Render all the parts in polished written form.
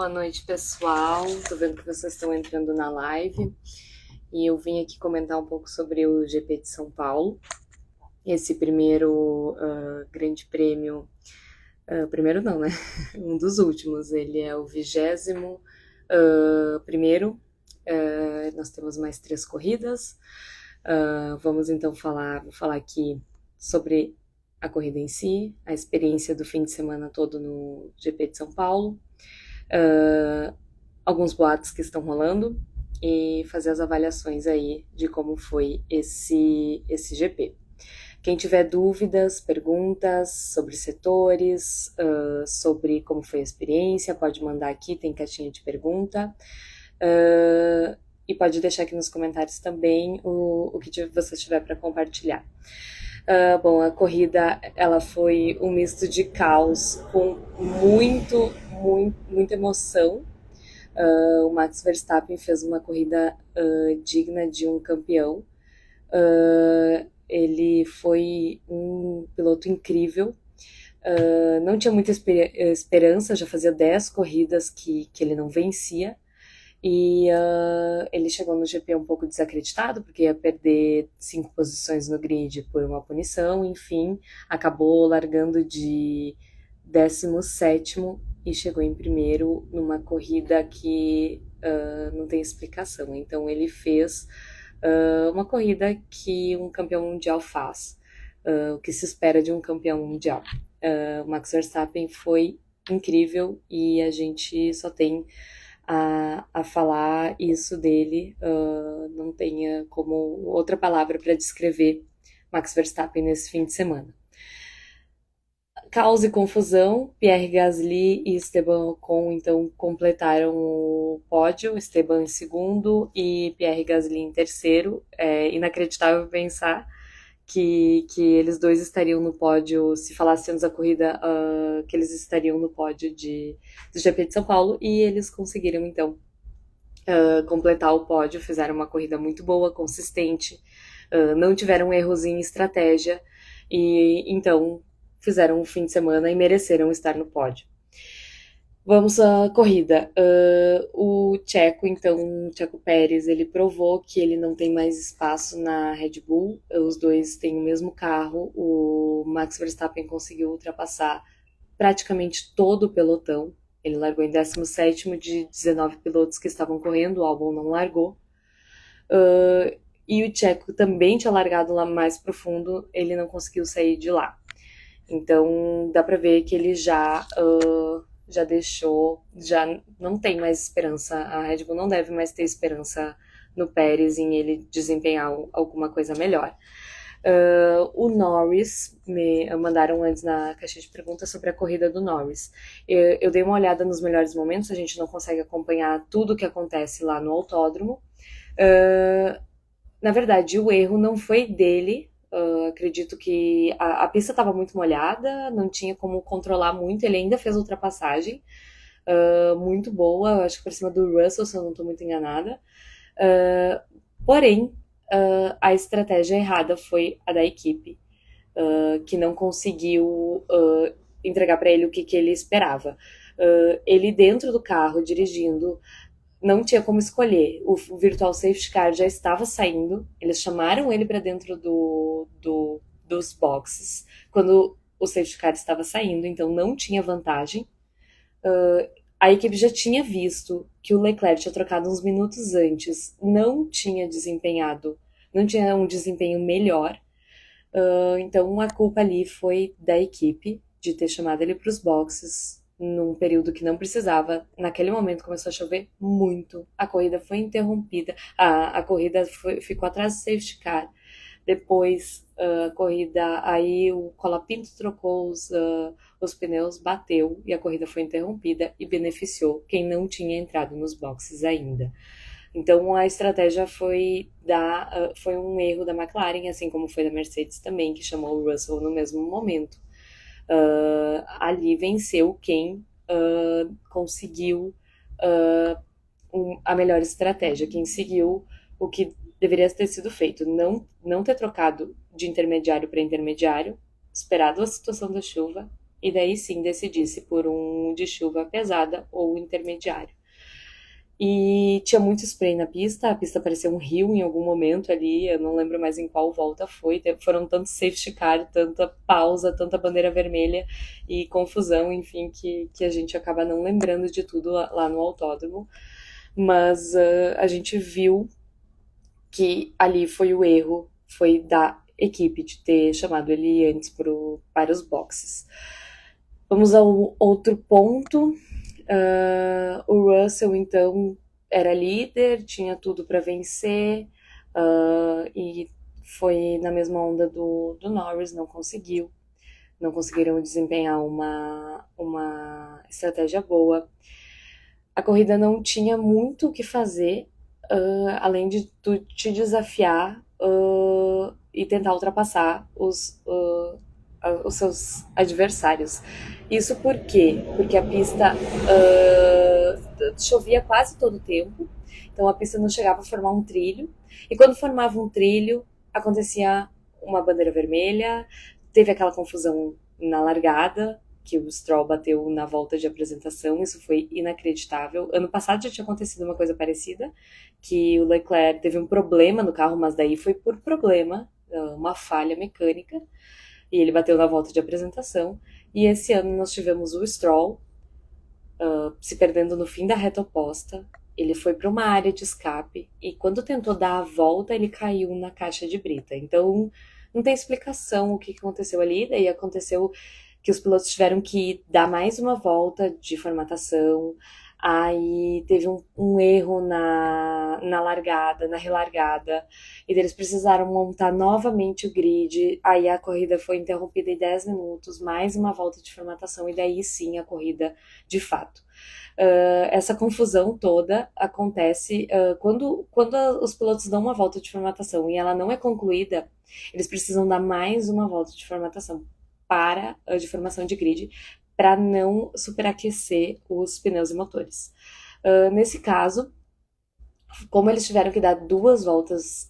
Boa noite, pessoal. Tô vendo que vocês estão entrando na live e eu vim aqui comentar um pouco sobre o GP de São Paulo. Esse primeiro grande prêmio, primeiro não, né? Um dos últimos. Ele é o 20º primeiro. Nós temos mais 3 corridas. Vamos então vou falar aqui sobre a corrida em si, a experiência do fim de semana todo no GP de São Paulo, alguns boatos que estão rolando e fazer as avaliações aí de como foi esse GP. Quem tiver dúvidas, perguntas sobre setores, sobre como foi a experiência, pode mandar aqui, tem caixinha de pergunta. E pode deixar aqui nos comentários também o que você tiver para compartilhar. Bom, a corrida ela foi um misto de caos com muita emoção. O Max Verstappen fez uma corrida digna de um campeão. Ele foi um piloto incrível. Não tinha muita esperança, já fazia 10 corridas que ele não vencia. E ele chegou no GP um pouco desacreditado, porque ia perder 5 posições no grid por uma punição, enfim, acabou largando de 17º e chegou em primeiro numa corrida que não tem explicação. Então ele fez uma corrida que um campeão mundial faz, o que se espera de um campeão mundial. O Max Verstappen foi incrível e a gente só tem a falar isso dele, não tenha como outra palavra para descrever Max Verstappen nesse fim de semana. Caos e confusão, Pierre Gasly e Esteban Ocon então completaram o pódio, Esteban em segundo e Pierre Gasly em terceiro. É inacreditável pensar que eles dois estariam no pódio, se falasse antes da corrida, que eles estariam no pódio do GP de São Paulo, e eles conseguiram, então, completar o pódio, fizeram uma corrida muito boa, consistente, não tiveram erros em estratégia, e então fizeram um fim de semana e mereceram estar no pódio. Vamos à corrida. O Checo Pérez, ele provou que ele não tem mais espaço na Red Bull. Os dois têm o mesmo carro. O Max Verstappen conseguiu ultrapassar praticamente todo o pelotão. Ele largou em 17º de 19 pilotos que estavam correndo, o Albon não largou. E o Checo também tinha largado lá mais profundo, ele não conseguiu sair de lá. Então dá pra ver que ele já deixou, já não tem mais esperança, a Red Bull não deve mais ter esperança no Pérez em ele desempenhar alguma coisa melhor. O Norris, me mandaram antes na caixa de perguntas sobre a corrida do Norris. Eu dei uma olhada nos melhores momentos, a gente não consegue acompanhar tudo o que acontece lá no autódromo. Na verdade, o erro não foi dele. Acredito que a pista estava muito molhada, não tinha como controlar muito, ele ainda fez a ultrapassagem muito boa, acho que por cima do Russell, se eu não estou muito enganada. Porém, a estratégia errada foi a da equipe, que não conseguiu entregar para ele o que ele esperava. Ele dentro do carro, dirigindo, não tinha como escolher. O Virtual Safety Car já estava saindo, eles chamaram ele para dentro dos boxes quando o Safety Car estava saindo, então não tinha vantagem. A equipe já tinha visto que o Leclerc tinha trocado uns minutos antes, não tinha um desempenho melhor. Então a culpa ali foi da equipe de ter chamado ele para os boxes num período que não precisava. Naquele momento começou a chover muito, a corrida foi interrompida, a corrida ficou atrás do safety car. Depois a corrida, aí o Colapinto trocou os pneus, bateu e a corrida foi interrompida e beneficiou quem não tinha entrado nos boxes ainda. Então a estratégia foi um erro da McLaren, assim como foi da Mercedes também, que chamou o Russell no mesmo momento. Ali venceu quem conseguiu a melhor estratégia, quem seguiu o que deveria ter sido feito, não ter trocado de intermediário para intermediário, esperado a situação da chuva e daí sim decidisse por um de chuva pesada ou intermediário. E tinha muito spray na pista, a pista parecia um rio em algum momento ali, eu não lembro mais em qual volta foi. Foram tantos safety car, tanta pausa, tanta bandeira vermelha e confusão, enfim, que a gente acaba não lembrando de tudo lá no autódromo. Mas a gente viu que ali foi o erro, foi da equipe de ter chamado ele antes para os boxes. Vamos ao outro ponto. O Russell, então, era líder, tinha tudo para vencer, e foi na mesma onda do Norris, não conseguiram desempenhar uma estratégia boa. A corrida não tinha muito o que fazer, além de tu te desafiar e tentar ultrapassar os seus adversários. Isso por quê? Porque a pista chovia quase todo o tempo, então a pista não chegava a formar um trilho, e quando formava um trilho, acontecia uma bandeira vermelha, teve aquela confusão na largada, que o Stroll bateu na volta de apresentação, isso foi inacreditável. Ano passado já tinha acontecido uma coisa parecida, que o Leclerc teve um problema no carro, mas daí foi por problema, uma falha mecânica, e ele bateu na volta de apresentação. E esse ano nós tivemos o Stroll se perdendo no fim da reta oposta. Ele foi para uma área de escape e quando tentou dar a volta, ele caiu na caixa de brita. Então, não tem explicação o que aconteceu ali. Daí aconteceu que os pilotos tiveram que dar mais uma volta de formatação. Aí teve um erro na largada, na relargada, e eles precisaram montar novamente o grid. Aí a corrida foi interrompida em 10 minutos, mais uma volta de formatação, e daí sim a corrida de fato. Essa confusão toda acontece quando os pilotos dão uma volta de formatação e ela não é concluída, eles precisam dar mais uma volta de formatação de formação de grid para não superaquecer os pneus e motores. Nesse caso, como eles tiveram que dar duas voltas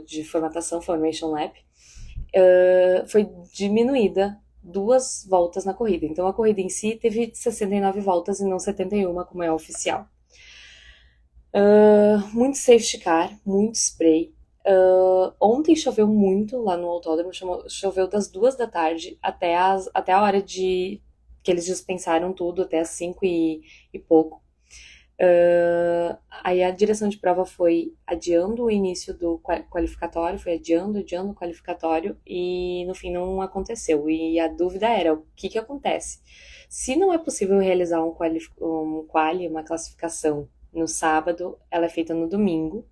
de formatação, formation lap, foi diminuída duas voltas na corrida. Então a corrida em si teve 69 voltas e não 71, como é oficial. Muito safety car, muito spray. Ontem choveu muito lá no autódromo, choveu das 2 da tarde até a hora que eles dispensaram tudo, até as 5 e pouco. Aí a direção de prova foi adiando o início do qualificatório, foi adiando o qualificatório e no fim não aconteceu. E a dúvida era o que acontece? Se não é possível realizar uma classificação no sábado, ela é feita no domingo,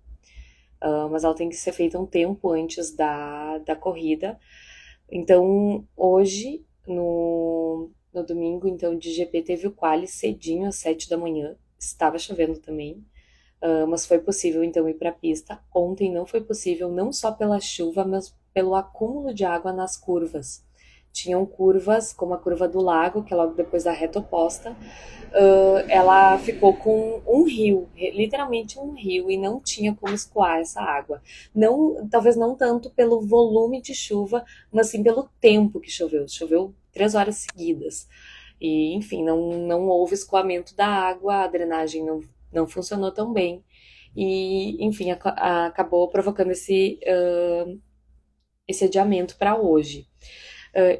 mas ela tem que ser feita um tempo antes da corrida. Então hoje, no domingo então, de GP, teve o quali cedinho às 7 da manhã. Estava chovendo também, mas foi possível então ir para a pista. Ontem não foi possível, não só pela chuva, mas pelo acúmulo de água nas curvas. Tinham curvas, como a curva do lago, que é logo depois da reta oposta, ela ficou com um rio, literalmente um rio, e não tinha como escoar essa água. Não, talvez não tanto pelo volume de chuva, mas sim pelo tempo que choveu. Choveu 3 horas seguidas. E, enfim, não houve escoamento da água, a drenagem não funcionou tão bem. E, enfim, acabou provocando esse adiamento para hoje.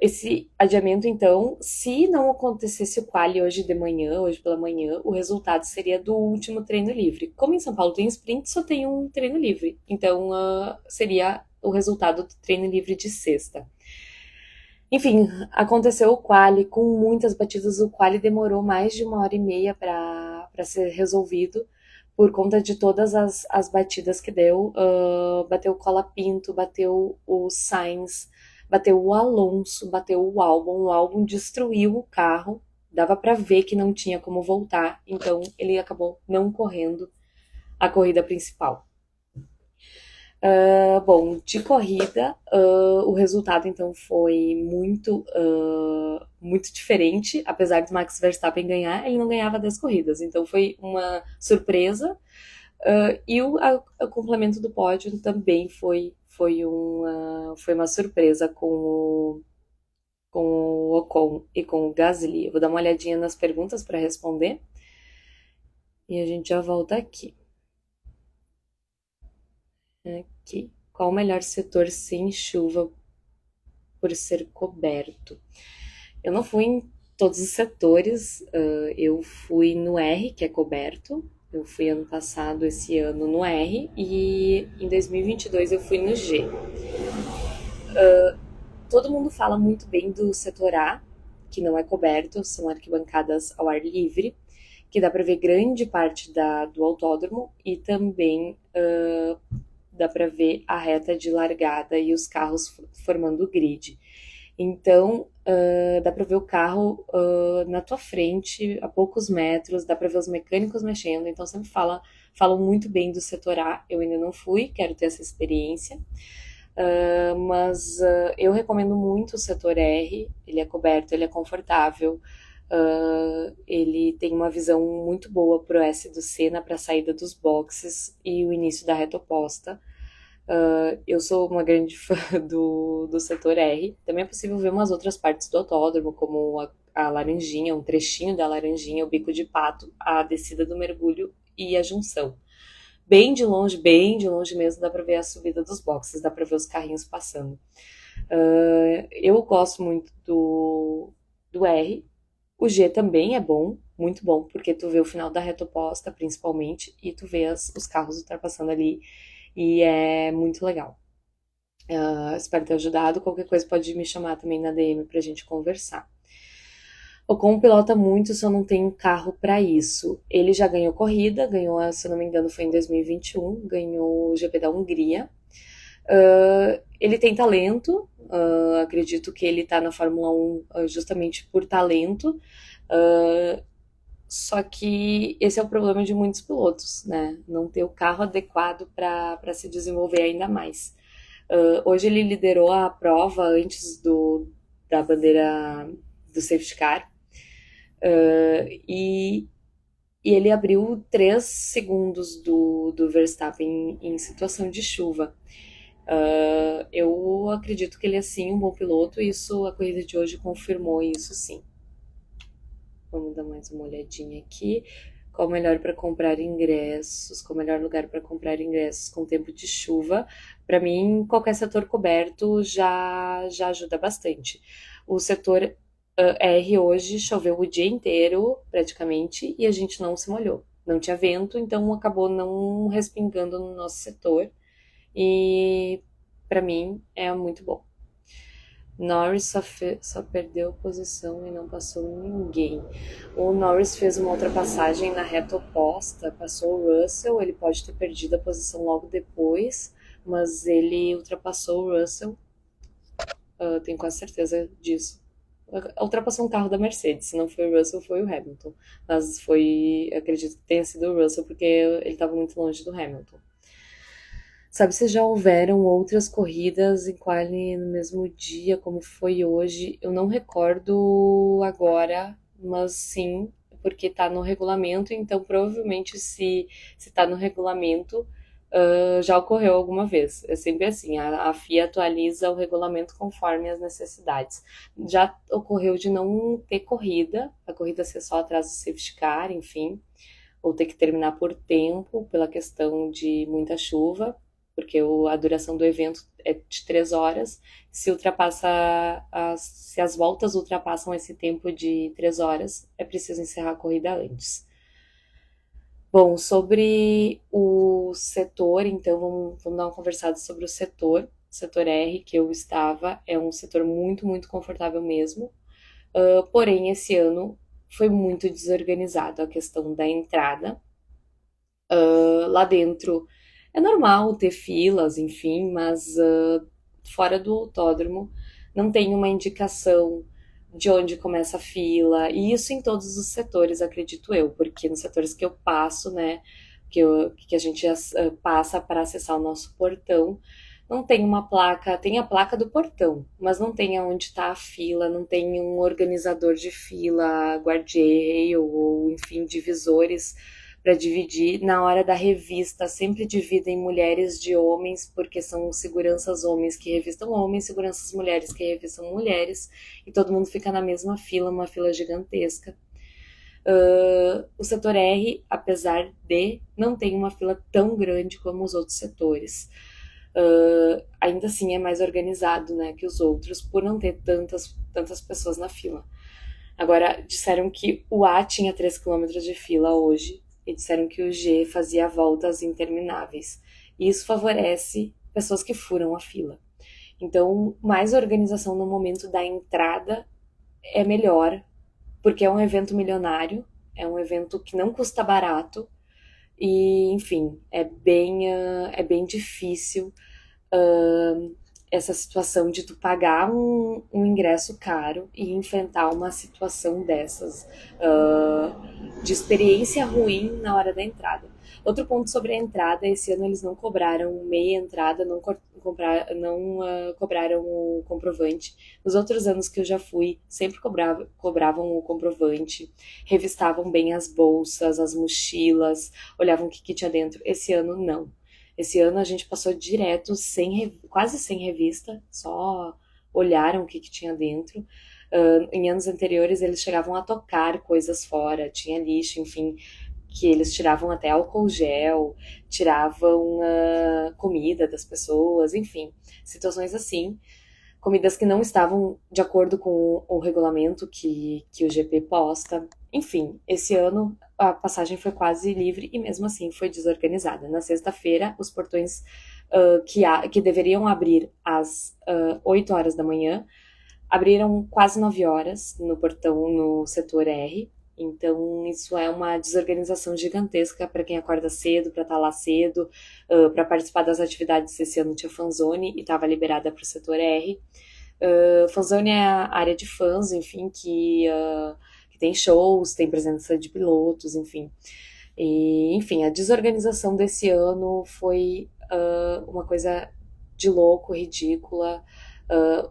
Esse adiamento, então, se não acontecesse o quali hoje pela manhã, o resultado seria do último treino livre. Como em São Paulo tem sprint, só tem um treino livre. Então, seria o resultado do treino livre de sexta. Enfim, aconteceu o quali com muitas batidas. O quali demorou mais de 1 hora e meia para ser resolvido por conta de todas as batidas que deu. Bateu o Colapinto, bateu o Sainz, bateu o Alonso, bateu o Albon. O Albon destruiu o carro, dava para ver que não tinha como voltar, então ele acabou não correndo a corrida principal. Bom, de corrida, o resultado então foi muito diferente. Apesar do Max Verstappen ganhar, ele não ganhava 10 corridas, então foi uma surpresa. E o complemento do pódio também foi uma surpresa com com o Ocon e com o Gasly. Eu vou dar uma olhadinha nas perguntas para responder e a gente já volta aqui. Aqui. Qual o melhor setor sem chuva por ser coberto? Eu não fui em todos os setores, eu fui no R, que é coberto. Eu fui ano passado, esse ano no R, e em 2022 eu fui no G. Todo mundo fala muito bem do setor A, que não é coberto, são arquibancadas ao ar livre, que dá para ver grande parte do autódromo e também dá para ver a reta de largada e os carros formando o grid. Então, dá para ver o carro na tua frente, a poucos metros, dá para ver os mecânicos mexendo, então sempre falam muito bem do setor A. Eu ainda não fui, quero ter essa experiência. Mas eu recomendo muito o setor R, ele é coberto, ele é confortável, ele tem uma visão muito boa pro S do Senna para a saída dos boxes e o início da reta oposta. Eu sou uma grande fã do setor R. Também é possível ver umas outras partes do autódromo, como a Laranjinha, um trechinho da Laranjinha, o Bico de Pato, a descida do mergulho e a junção. Bem de longe mesmo, dá pra ver a subida dos boxes, dá pra ver os carrinhos passando. Eu gosto muito do R. O G também é bom, muito bom, porque tu vê o final da reta oposta, principalmente, e tu vê os carros ultrapassando ali, e é muito legal. Espero ter ajudado. Qualquer coisa pode me chamar também na DM pra gente conversar. O Ocon pilota muito, só não tem carro para isso. Ele já ganhou corrida, ganhou, se eu não me engano, foi em 2021, ganhou o GP da Hungria. Ele tem talento, acredito que ele tá na Fórmula 1 justamente por talento. Só que esse é o problema de muitos pilotos, né? Não ter o carro adequado para se desenvolver ainda mais. Hoje ele liderou a prova antes da bandeira do safety car. E ele abriu 3 segundos do Verstappen em situação de chuva. Eu acredito que ele é sim um bom piloto, e isso, a corrida de hoje confirmou isso sim. Vamos dar mais uma olhadinha aqui. Qual o melhor para comprar ingressos? Qual o melhor lugar para comprar ingressos com tempo de chuva? Para mim, qualquer setor coberto já ajuda bastante. O setor R hoje choveu o dia inteiro, praticamente, e a gente não se molhou. Não tinha vento, então acabou não respingando no nosso setor. E para mim é muito bom. Norris só perdeu posição e não passou ninguém. O Norris fez uma ultrapassagem na reta oposta, passou o Russell, ele pode ter perdido a posição logo depois, mas ele ultrapassou o Russell, tenho quase certeza disso. Ultrapassou um carro da Mercedes, se não foi o Russell, foi o Hamilton. Mas acredito que tenha sido o Russell, porque ele estava muito longe do Hamilton. Sabe se já houveram outras corridas em quali no mesmo dia, como foi hoje? Eu não recordo agora, mas sim, porque tá no regulamento, então provavelmente se tá no regulamento, já ocorreu alguma vez. É sempre assim, a FIA atualiza o regulamento conforme as necessidades. Já ocorreu de não ter corrida, a corrida ser só atrás do safety car, enfim, ou ter que terminar por tempo, pela questão de muita chuva, porque a duração do evento é de 3 horas. Se as voltas ultrapassam esse tempo de 3 horas, é preciso encerrar a corrida antes. Bom, sobre o setor, então vamos dar uma conversada sobre o setor. Setor R, que eu estava, é um setor muito, muito confortável mesmo. Porém, esse ano foi muito desorganizado a questão da entrada. Lá dentro é normal ter filas, enfim, mas fora do autódromo não tem uma indicação de onde começa a fila, e isso em todos os setores, acredito eu, porque nos setores que eu passo, né, que a gente passa para acessar o nosso portão, não tem uma placa, tem a placa do portão, mas não tem aonde está a fila, não tem um organizador de fila, guardrail ou, enfim, divisores para dividir. Na hora da revista, sempre dividem mulheres de homens, porque são seguranças homens que revistam homens, seguranças mulheres que revistam mulheres, e todo mundo fica na mesma fila, uma fila gigantesca. O setor R, apesar de não tem uma fila tão grande como os outros setores, ainda assim é mais organizado, né, que os outros, por não ter tantas pessoas na fila. Agora, disseram que o A tinha 3 km de fila hoje e disseram que o G fazia voltas intermináveis. E isso favorece pessoas que furam a fila. Então, mais organização no momento da entrada é melhor, porque é um evento milionário, é um evento que não custa barato e, enfim, é bem difícil uh, essa situação de tu pagar um ingresso caro e enfrentar uma situação dessas, de experiência ruim na hora da entrada. Outro ponto sobre a entrada, esse ano eles não cobraram meia entrada, não cobraram o comprovante. Nos outros anos que eu já fui, sempre cobravam o comprovante, revistavam bem as bolsas, as mochilas, olhavam o que tinha dentro. Esse ano, não. Esse ano a gente passou direto, quase sem revista, só olharam o que tinha dentro. Em anos anteriores eles chegavam a tocar coisas fora, tinha lixo, enfim, que eles tiravam até álcool gel, tiravam comida das pessoas, enfim, situações assim. Comidas que não estavam de acordo com o regulamento que o GP posta. Enfim, esse ano a passagem foi quase livre e mesmo assim foi desorganizada. Na sexta-feira, os portões que deveriam abrir às 8 horas da manhã abriram quase 9 horas no portão no setor R. Então, isso é uma desorganização gigantesca para quem acorda cedo, para estar lá cedo, para participar das atividades. Esse ano tinha fanzone e estava liberada para o setor R. Fanzone é a área de fãs, enfim, que tem shows, tem presença de pilotos, enfim. E, enfim, a desorganização desse ano foi uma coisa de louco, ridícula.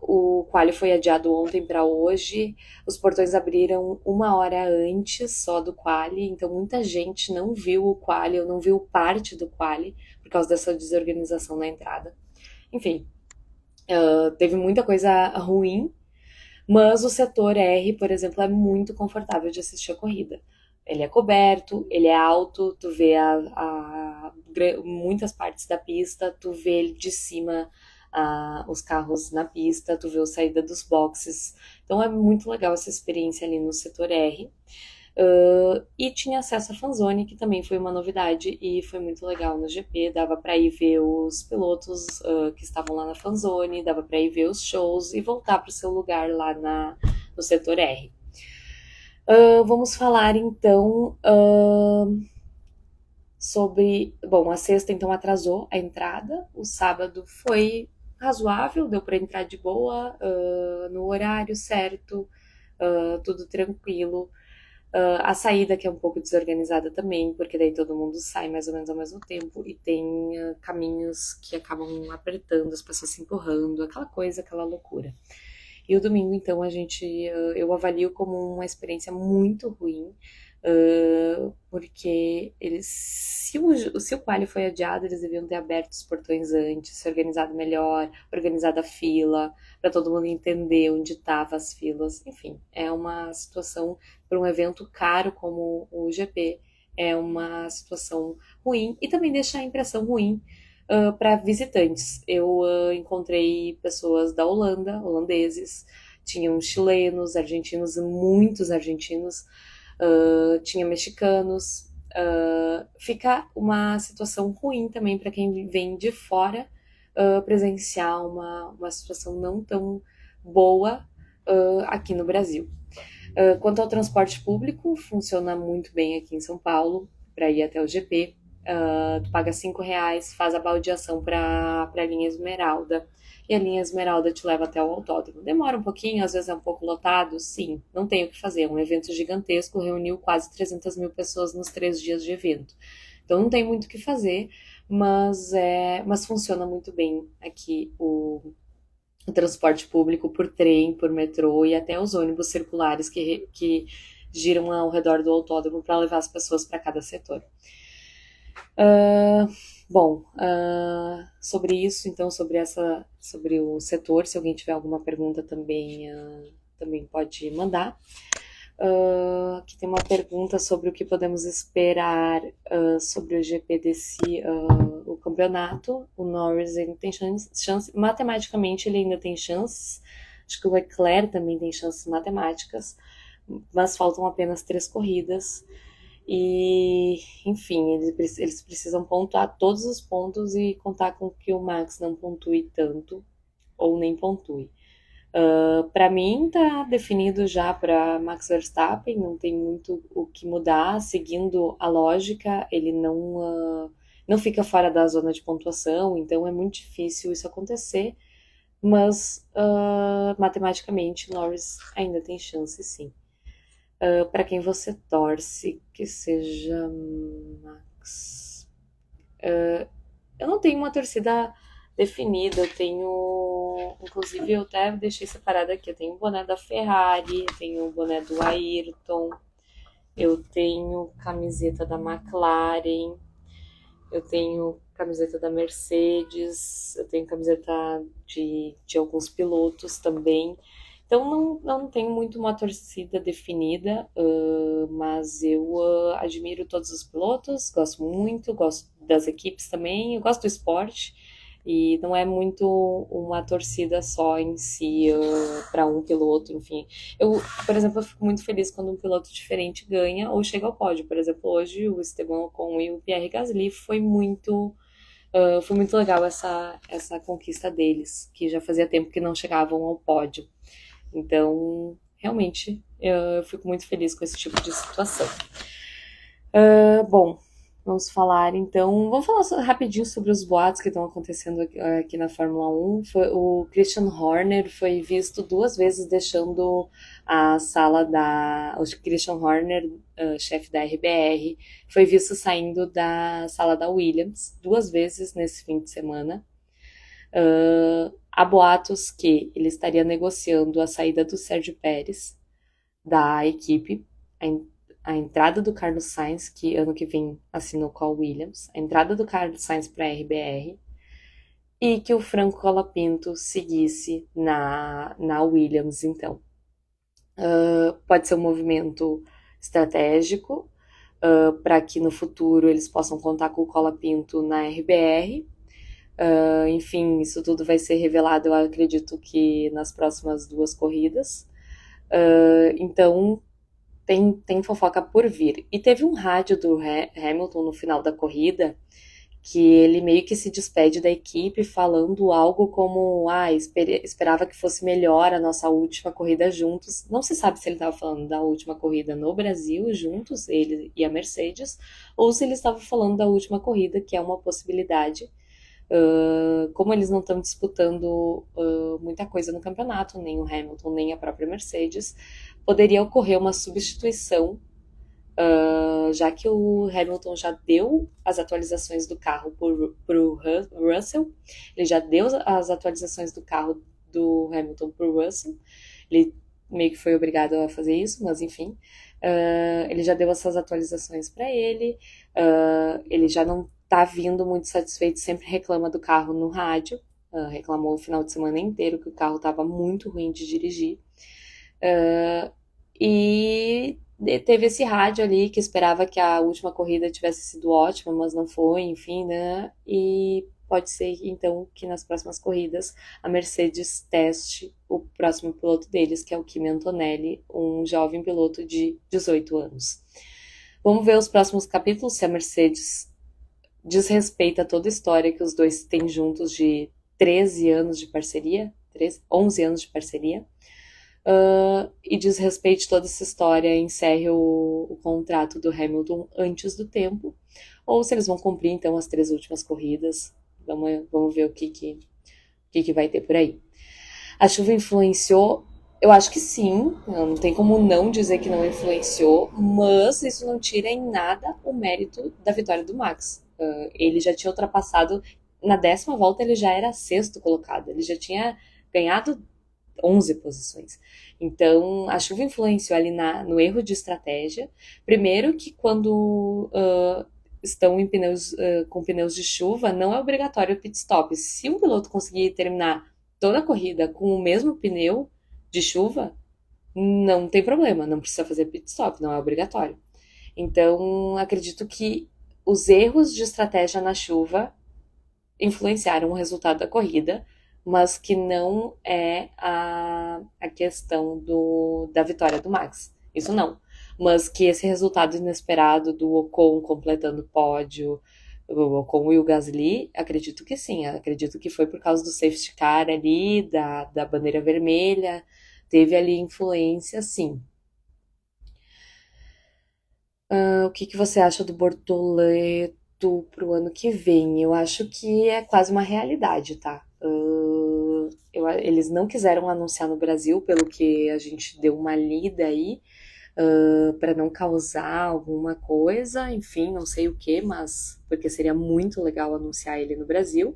O quali foi adiado ontem para hoje. Os portões abriram 1 hora antes só do quali, então muita gente não viu o quali ou não viu parte do quali por causa dessa desorganização na entrada. Enfim, teve muita coisa ruim, mas o setor R, por exemplo, é muito confortável de assistir a corrida. Ele é coberto, ele é alto, tu vê muitas partes da pista, tu vê ele de cima os carros na pista, tu vê a saída dos boxes. Então é muito legal essa experiência ali no setor R. E tinha acesso à fanzone, que também foi uma novidade e foi muito legal no GP. Dava para ir ver os pilotos que estavam lá na fanzone, dava para ir ver os shows e voltar para o seu lugar lá no setor R. Vamos falar então sobre. Bom, a sexta então atrasou a entrada, o sábado foi razoável, deu para entrar de boa, no horário certo, tudo tranquilo. A saída que é um pouco desorganizada também, porque daí todo mundo sai mais ou menos ao mesmo tempo e tem caminhos que acabam apertando, as pessoas se empurrando, aquela coisa, aquela loucura. E o domingo, então, eu avalio como uma experiência muito ruim, porque se o quali foi adiado, eles deviam ter aberto os portões antes, se organizado melhor, organizado a fila, para todo mundo entender onde estavam as filas. Enfim, é uma situação para um evento caro como o GP, é uma situação ruim e também deixa a impressão ruim para visitantes. Eu encontrei pessoas da Holanda, holandeses, tinham chilenos, argentinos, muitos argentinos, tinha mexicanos. Fica uma situação ruim também para quem vem de fora presenciar uma situação não tão boa aqui no Brasil. Quanto ao transporte público, funciona muito bem aqui em São Paulo para ir até o GP. Tu paga R$ 5, faz a baldeação para a linha Esmeralda e a linha Esmeralda te leva até o autódromo. Demora um pouquinho, às vezes é um pouco lotado, sim, não tem o que fazer. É um evento gigantesco, reuniu quase 300 mil pessoas nos 3 dias de evento. Então não tem muito o que fazer, mas funciona muito bem aqui o transporte público por trem, por metrô e até os ônibus circulares que giram ao redor do autódromo para levar as pessoas para cada setor. Uh, Bom, sobre isso, então, sobre o setor, se alguém tiver alguma pergunta também pode mandar. Aqui tem uma pergunta sobre o que podemos esperar sobre o GP o campeonato. O Norris ainda tem chance, matematicamente ele ainda tem chances. Acho que o Leclerc também tem chances matemáticas, mas faltam apenas 3 corridas. E, enfim, eles precisam pontuar todos os pontos e contar com que o Max não pontue tanto ou nem pontue. Para mim, tá definido já para Max Verstappen, não tem muito o que mudar. Seguindo a lógica, ele não fica fora da zona de pontuação, então é muito difícil isso acontecer. Mas, matematicamente, Norris ainda tem chance, sim. Para quem você torce que seja Max? Eu não tenho uma torcida definida, eu tenho. Inclusive, eu até deixei separado aqui. Eu tenho o boné da Ferrari, eu tenho o boné do Ayrton, eu tenho camiseta da McLaren, eu tenho camiseta da Mercedes, eu tenho camiseta de alguns pilotos também. Então não tenho muito uma torcida definida, mas eu admiro todos os pilotos, gosto muito, gosto das equipes também, eu gosto do esporte e não é muito uma torcida só em si para um piloto, enfim. Eu, por exemplo, eu fico muito feliz quando um piloto diferente ganha ou chega ao pódio. Por exemplo, hoje o Esteban Ocon e o Pierre Gasly foi muito legal essa conquista deles, que já fazia tempo que não chegavam ao pódio. Então, realmente, eu fico muito feliz com esse tipo de situação. Bom, vamos falar então. Vamos falar rapidinho sobre os boatos que estão acontecendo aqui na Fórmula 1. O Christian Horner foi visto 2 vezes deixando a sala da. O Christian Horner, chefe da RBR, foi visto saindo da sala da Williams 2 vezes nesse fim de semana. Há boatos que ele estaria negociando a saída do Sérgio Pérez da equipe, a entrada do Carlos Sainz, que ano que vem assinou com a Williams, a entrada do Carlos Sainz para a RBR, e que o Franco Colapinto seguisse na Williams, então. Pode ser um movimento estratégico para que no futuro eles possam contar com o Colapinto na RBR. Enfim, isso tudo vai ser revelado, eu acredito que nas próximas 2 corridas. Então, tem fofoca por vir. E teve um rádio do Hamilton no final da corrida que ele meio que se despede da equipe falando algo como esperava que fosse melhor a nossa última corrida juntos. Não se sabe se ele estava falando da última corrida no Brasil juntos, ele e a Mercedes, ou se ele estava falando da última corrida, que é uma possibilidade. Como eles não estão disputando muita coisa no campeonato, nem o Hamilton, nem a própria Mercedes, poderia ocorrer uma substituição, já que o Hamilton já deu as atualizações do carro para o Russell, ele já deu as atualizações do carro do Hamilton para o Russell, ele meio que foi obrigado a fazer isso, mas enfim, ele já deu essas atualizações para ele, ele já não tá vindo muito satisfeito, sempre reclama do carro no rádio, reclamou o final de semana inteiro que o carro estava muito ruim de dirigir, e teve esse rádio ali que esperava que a última corrida tivesse sido ótima, mas não foi, enfim, né, e pode ser então que nas próximas corridas a Mercedes teste o próximo piloto deles, que é o Kimi Antonelli, um jovem piloto de 18 anos. Vamos ver os próximos capítulos, se a Mercedes desrespeita toda a história que os dois têm juntos de 13 anos de parceria, 11 anos de parceria, e desrespeite toda essa história e encerre o contrato do Hamilton antes do tempo, ou se eles vão cumprir então as 3 últimas corridas. Vamos ver o que vai ter por aí. A chuva influenciou? Eu acho que sim, não tem como não dizer que não influenciou, mas isso não tira em nada o mérito da vitória do Max. Ele já tinha ultrapassado, na 10ª volta ele já era 6º colocado, ele já tinha ganhado 11 posições. Então, a chuva influenciou ali no erro de estratégia. Primeiro que quando estão em pneus, com pneus de chuva, não é obrigatório o pit stop. Se um piloto conseguir terminar toda a corrida com o mesmo pneu de chuva, não tem problema, não precisa fazer pit stop, não é obrigatório. Então, acredito que os erros de estratégia na chuva influenciaram o resultado da corrida, mas que não é a questão da vitória do Max. Isso não. Mas que esse resultado inesperado do Ocon completando o pódio, o Ocon e o Gasly, acredito que sim. Acredito que foi por causa do safety car ali, da bandeira vermelha. Teve ali influência, sim. O que que você acha do Bortoleto pro ano que vem? Eu acho que é quase uma realidade, tá? Eles não quiseram anunciar no Brasil, pelo que a gente deu uma lida aí, para não causar alguma coisa, enfim, não sei o que, mas porque seria muito legal anunciar ele no Brasil.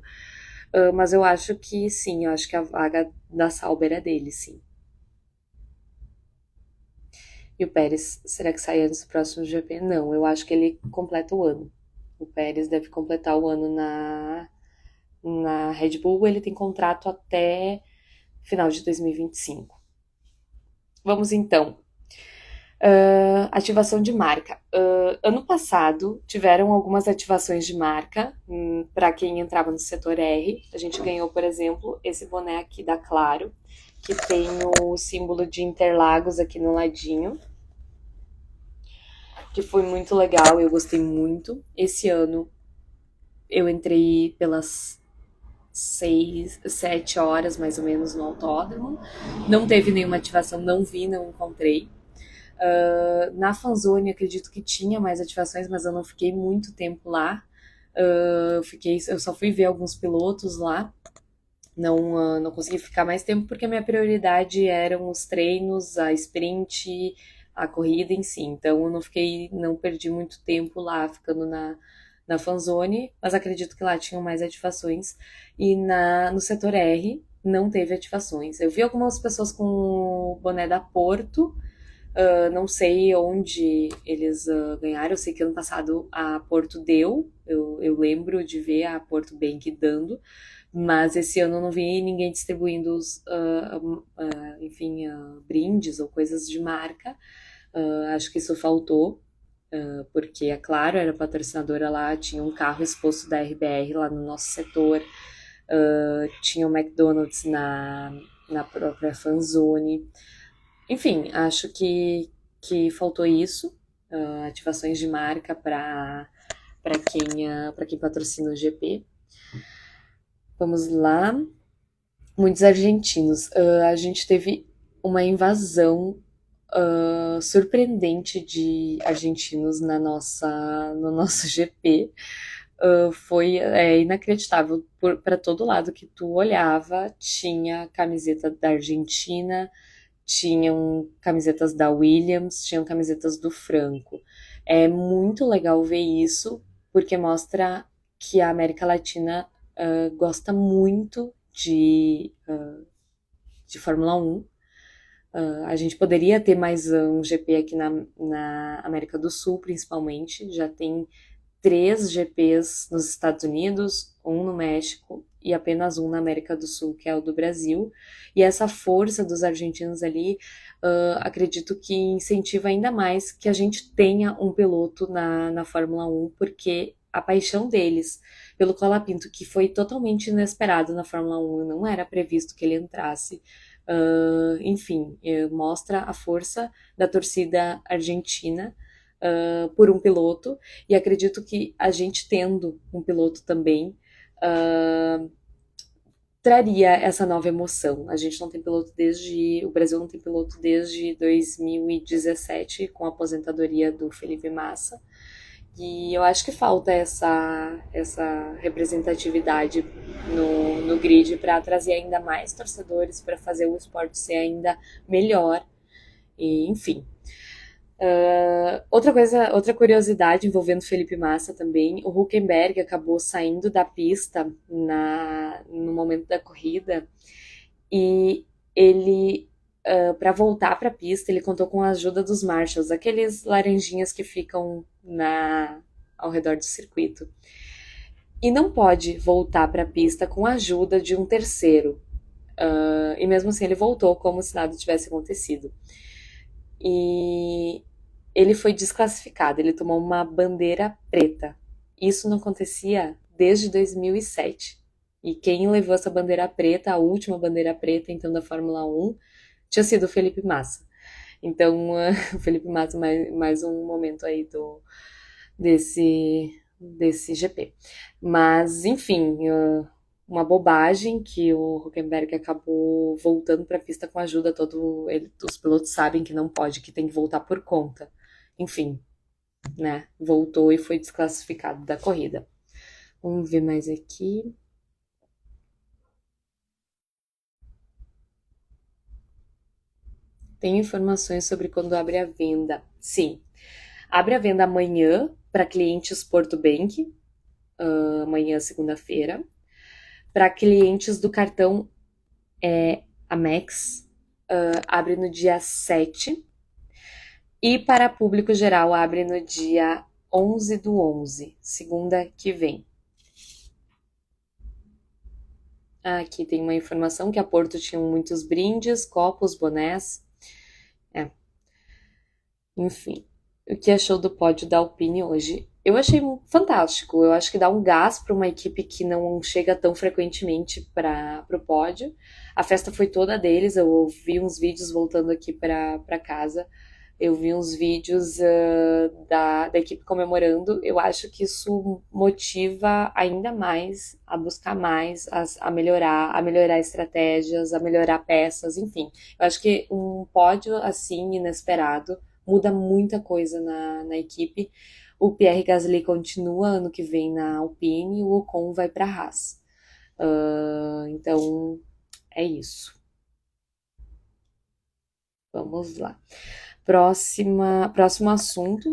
Mas eu acho que sim, eu acho que a vaga da Sauber é dele, sim. E o Pérez, será que sai antes do próximo GP? Não, eu acho que ele completa o ano. O Pérez deve completar o ano na Red Bull. Ele tem contrato até final de 2025. Vamos então. Ativação de marca. Ano passado tiveram algumas ativações de marca para quem entrava no setor R. A gente ganhou, por exemplo, esse boné aqui da Claro, que tem o símbolo de Interlagos aqui no ladinho, que foi muito legal, eu gostei muito. Esse ano eu entrei pelas 7 horas mais ou menos no autódromo. Não teve nenhuma ativação, não vi, não encontrei. Na fanzone acredito que tinha mais ativações, mas eu não fiquei muito tempo lá. Eu só fui ver alguns pilotos lá. Não consegui ficar mais tempo porque a minha prioridade eram os treinos, a sprint, a corrida em si. Então eu não perdi muito tempo lá ficando na fanzone, mas acredito que lá tinham mais ativações. E no setor R não teve ativações. Eu vi algumas pessoas com o boné da Porto. Não sei onde eles ganharam. Eu sei que ano passado a Porto deu. Eu lembro de ver a Porto Bank dando. Mas esse ano eu não vi ninguém distribuindo enfim, brindes ou coisas de marca. Acho que isso faltou, porque a Claro era patrocinadora lá, tinha um carro exposto da RBR lá no nosso setor, tinha o McDonald's na própria fanzone. Enfim, acho que faltou isso, ativações de marca para quem patrocina o GP. Vamos lá. Muitos argentinos. A gente teve uma invasão surpreendente de argentinos no nosso GP. Foi inacreditável. Para todo lado que tu olhava, tinha camiseta da Argentina, tinham camisetas da Williams, tinham camisetas do Franco. É muito legal ver isso, porque mostra que a América Latina gosta muito de Fórmula 1. A gente poderia ter mais um GP aqui na América do Sul, principalmente. Já tem 3 GPs nos Estados Unidos, um no México e apenas um na América do Sul, que é o do Brasil. E essa força dos argentinos ali, acredito que incentiva ainda mais que a gente tenha um piloto na Fórmula 1, porque a paixão deles pelo Colapinto, que foi totalmente inesperado na Fórmula 1, não era previsto que ele entrasse. Enfim, mostra a força da torcida argentina por um piloto, e acredito que a gente tendo um piloto também traria essa nova emoção. A gente não tem piloto o Brasil não tem piloto desde 2017, com a aposentadoria do Felipe Massa, e eu acho que falta essa representatividade no grid para trazer ainda mais torcedores, para fazer o esporte ser ainda melhor. E, enfim. Outra curiosidade envolvendo Felipe Massa também, o Hülkenberg acabou saindo da pista no momento da corrida, e ele, para voltar para a pista, ele contou com a ajuda dos marshals, aqueles laranjinhas que ficam ao redor do circuito. E não pode voltar para a pista com a ajuda de um terceiro. E mesmo assim ele voltou como se nada tivesse acontecido. E ele foi desclassificado, ele tomou uma bandeira preta. Isso não acontecia desde 2007. E quem levou essa bandeira preta, a última bandeira preta, então, da Fórmula 1, tinha sido o Felipe Massa. Então, o Felipe Massa, mais um momento aí desse GP. Mas, enfim, uma bobagem que o Huckenberg acabou voltando para a pista com a ajuda. Os pilotos sabem que não pode, que tem que voltar por conta. Enfim, né? Voltou e foi desclassificado da corrida. Vamos ver mais aqui. Tem informações sobre quando abre a venda. Sim, abre a venda amanhã para clientes Porto Bank, amanhã, segunda-feira. Para clientes do cartão Amex, abre no dia 7. E para público geral, abre no dia 11/11, segunda que vem. Aqui tem uma informação que a Porto tinha muitos brindes, copos, bonés. Enfim, o que achou do pódio da Alpine hoje? Eu achei fantástico. Eu acho que dá um gás para uma equipe que não chega tão frequentemente para o pódio. A festa foi toda deles. Eu vi uns vídeos voltando aqui para casa. Eu vi uns vídeos da equipe comemorando. Eu acho que isso motiva ainda mais a buscar mais, a melhorar estratégias, a melhorar peças, enfim. Eu acho que um pódio assim, inesperado, muda muita coisa na equipe. O Pierre Gasly continua ano que vem na Alpine e o Ocon vai para a Haas. Então, é isso. Vamos lá. Próximo assunto.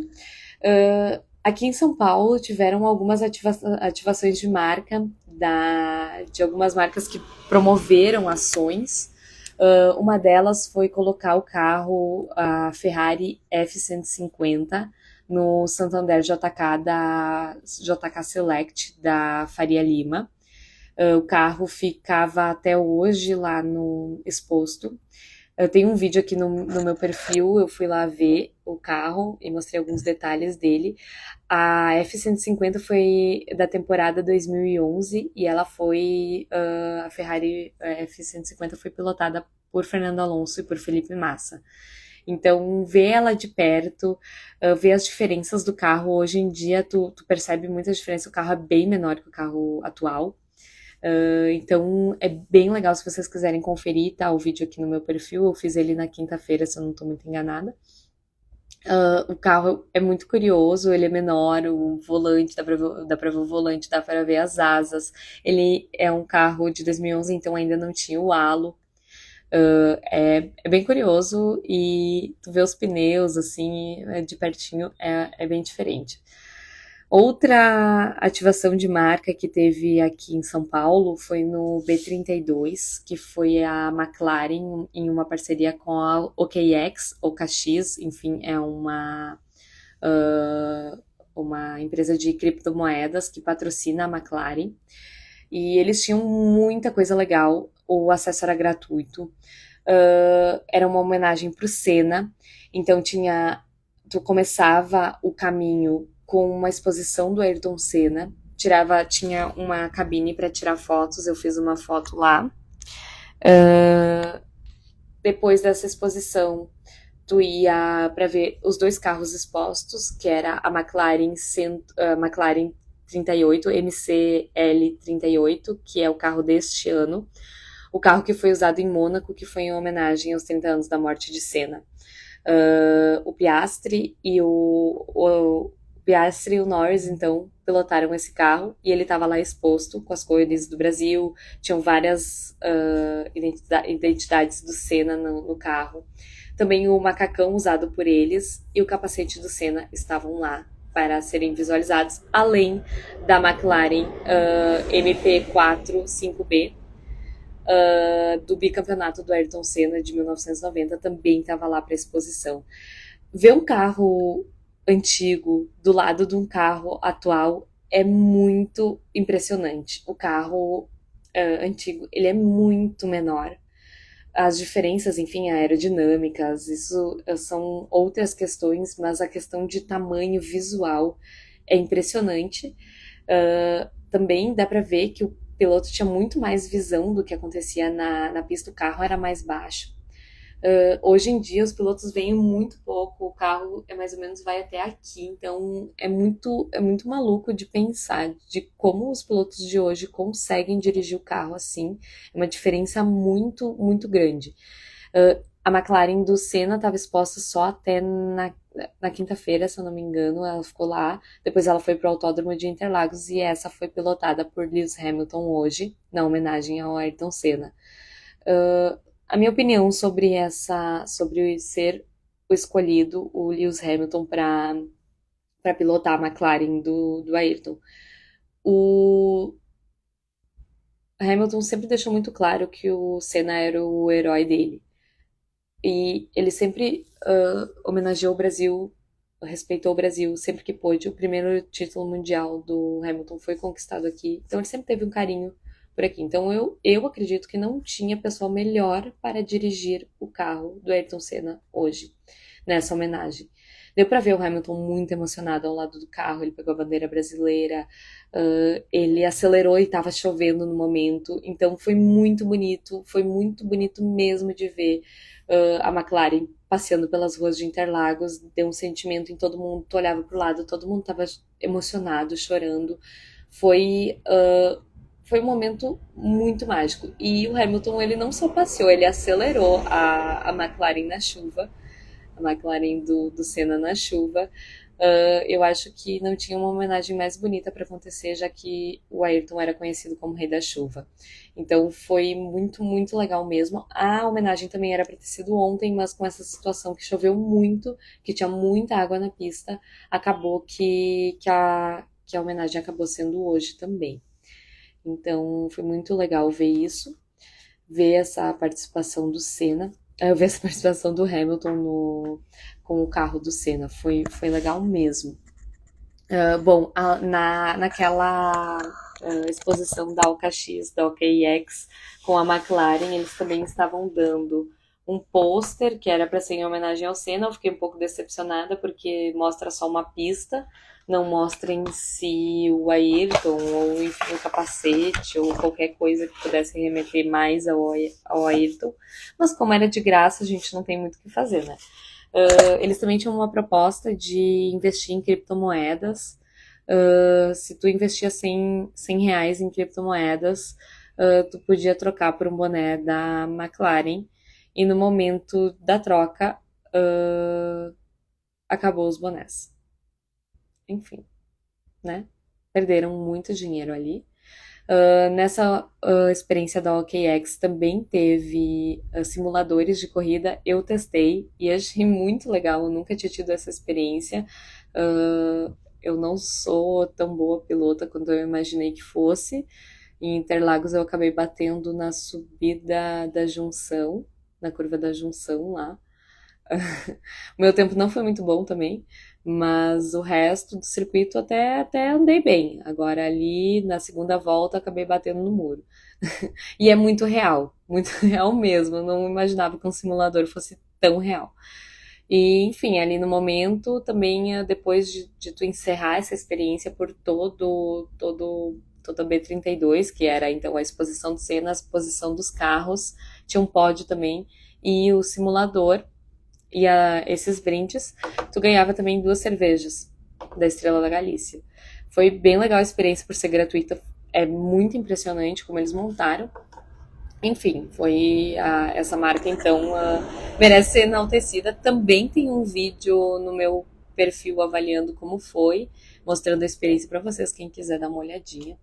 Aqui em São Paulo tiveram algumas ativações de marca de algumas marcas que promoveram ações. Uma delas foi colocar o carro, a Ferrari F150, no Santander JK Select da Faria Lima. O carro ficava até hoje lá no exposto. Eu tenho um vídeo aqui no meu perfil, eu fui lá ver o carro e mostrei alguns detalhes dele. A F150 foi da temporada 2011 e ela foi, a Ferrari F150 foi pilotada por Fernando Alonso e por Felipe Massa. Então, ver ela de perto, ver as diferenças do carro, hoje em dia tu percebe muita diferença, o carro é bem menor que o carro atual. Então é bem legal se vocês quiserem conferir, tá? O vídeo aqui no meu perfil, eu fiz ele na quinta-feira, se eu não tô muito enganada. O carro é muito curioso, ele é menor, o volante, dá pra ver o volante, dá pra ver as asas. Ele é um carro de 2011, então ainda não tinha o halo. É bem curioso e tu vê os pneus, assim, de pertinho, é bem diferente. Outra ativação de marca que teve aqui em São Paulo foi no B32, que foi a McLaren em uma parceria com a OKX, ou KX, enfim, é uma empresa de criptomoedas que patrocina a McLaren. E eles tinham muita coisa legal, o acesso era gratuito, era uma homenagem para o Senna, então tu começava o caminho com uma exposição do Ayrton Senna, tinha uma cabine para tirar fotos, eu fiz uma foto lá. Depois dessa exposição, tu ia para ver os dois carros expostos, que era a McLaren 38, MCL 38, que é o carro deste ano, o carro que foi usado em Mônaco, que foi em homenagem aos 30 anos da morte de Senna. O Piastri e o Norris, então, pilotaram esse carro e ele estava lá exposto com as cores do Brasil, tinham várias identidades do Senna no carro. Também o macacão usado por eles e o capacete do Senna estavam lá para serem visualizados, além da McLaren MP4 5B, do bicampeonato do Ayrton Senna de 1990 também estava lá para exposição. Ver um carro antigo do lado de um carro atual é muito impressionante. O carro antigo, ele é muito menor. As diferenças, enfim, aerodinâmicas, isso são outras questões, mas a questão de tamanho visual é impressionante. Também dá para ver que o piloto tinha muito mais visão do que acontecia na pista, o carro era mais baixo. Hoje em dia os pilotos veem muito pouco, o carro é mais ou menos vai até aqui, então é muito maluco de pensar de como os pilotos de hoje conseguem dirigir o carro assim, é uma diferença muito, muito grande. A McLaren do Senna estava exposta só até na quinta-feira, se eu não me engano, ela ficou lá, depois ela foi para o Autódromo de Interlagos e essa foi pilotada por Lewis Hamilton hoje, na homenagem ao Ayrton Senna. A minha opinião sobre ser o escolhido, o Lewis Hamilton, para pilotar a McLaren do Ayrton. O Hamilton sempre deixou muito claro que o Senna era o herói dele. E ele sempre homenageou o Brasil, respeitou o Brasil sempre que pôde. O primeiro título mundial do Hamilton foi conquistado aqui, então ele sempre teve um carinho por aqui. Então eu acredito que não tinha pessoa melhor para dirigir o carro do Ayrton Senna hoje, nessa homenagem. Deu para ver o Hamilton muito emocionado ao lado do carro, ele pegou a bandeira brasileira, ele acelerou e estava chovendo no momento, então foi muito bonito mesmo de ver a McLaren passeando pelas ruas de Interlagos, deu um sentimento em todo mundo, tu olhava pro lado, todo mundo estava emocionado, chorando, foi foi um momento muito mágico. E o Hamilton, ele não só passeou, ele acelerou a McLaren na chuva, a McLaren do Senna na chuva. Eu acho que não tinha uma homenagem mais bonita para acontecer, já que o Ayrton era conhecido como Rei da Chuva. Então foi muito, muito legal mesmo. A homenagem também era para ter sido ontem, mas com essa situação que choveu muito, que tinha muita água na pista, acabou que a homenagem acabou sendo hoje também. Então foi muito legal ver isso, ver essa participação do Senna, ver essa participação do Hamilton com o carro do Senna. Foi legal mesmo. Bom, naquela exposição da OKX, da OKX, com a McLaren, eles também estavam dando um pôster que era para ser em homenagem ao Senna. Eu fiquei um pouco decepcionada porque mostra só uma pista, não mostra em si o Ayrton ou enfim o capacete ou qualquer coisa que pudesse remeter mais ao Ayrton. Mas como era de graça, a gente não tem muito o que fazer, né? Eles também tinham uma proposta de investir em criptomoedas. Se tu investia R$ 100 em criptomoedas, tu podia trocar por um boné da McLaren. E no momento da troca, acabou os bonés. Enfim, né? Perderam muito dinheiro ali. Nessa experiência da OKX também teve simuladores de corrida. Eu testei e achei muito legal. Eu nunca tinha tido essa experiência. Eu não sou tão boa pilota quanto eu imaginei que fosse. Em Interlagos eu acabei batendo na subida da junção, na curva da junção lá. O meu tempo não foi muito bom também, mas o resto do circuito até andei bem. Agora ali na segunda volta acabei batendo no muro. E é muito real mesmo. Eu não imaginava que um simulador fosse tão real. E, enfim, ali no momento, também depois de tu encerrar essa experiência por toda a B32, que era então a exposição de cena, a exposição dos carros, tinha um pódio também, e o simulador, e esses brindes, tu ganhava também 2 cervejas da Estrela da Galícia. Foi bem legal a experiência por ser gratuita, é muito impressionante como eles montaram. Enfim, essa marca então merece ser enaltecida. Também tem um vídeo no meu perfil avaliando como foi, mostrando a experiência para vocês, quem quiser dar uma olhadinha.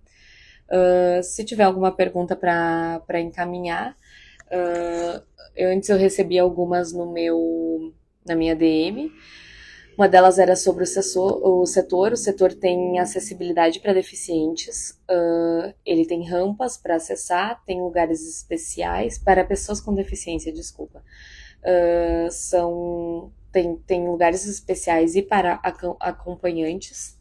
Se tiver alguma pergunta para encaminhar, antes eu recebi algumas na minha DM. Uma delas era sobre o setor tem acessibilidade para deficientes, ele tem rampas para acessar, tem lugares especiais para pessoas com deficiência, desculpa. Tem lugares especiais e para acompanhantes.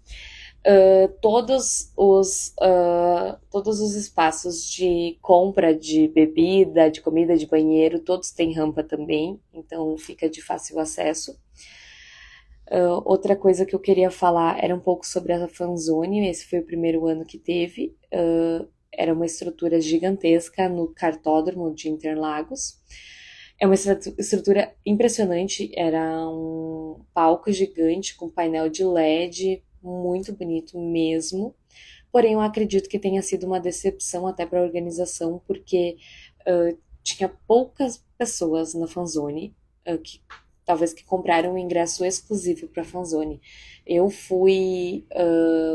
Todos os espaços de compra de bebida, de comida, de banheiro, todos têm rampa também, então fica de fácil acesso. Outra coisa que eu queria falar era um pouco sobre a fanzone. Esse foi o primeiro ano que teve. Era uma estrutura gigantesca no cartódromo de Interlagos. É uma estrutura impressionante. Era um palco gigante com painel de LED, muito bonito mesmo. Porém, eu acredito que tenha sido uma decepção até para a organização, porque tinha poucas pessoas na fanzone que talvez que compraram um ingresso exclusivo para a fanzone. Eu fui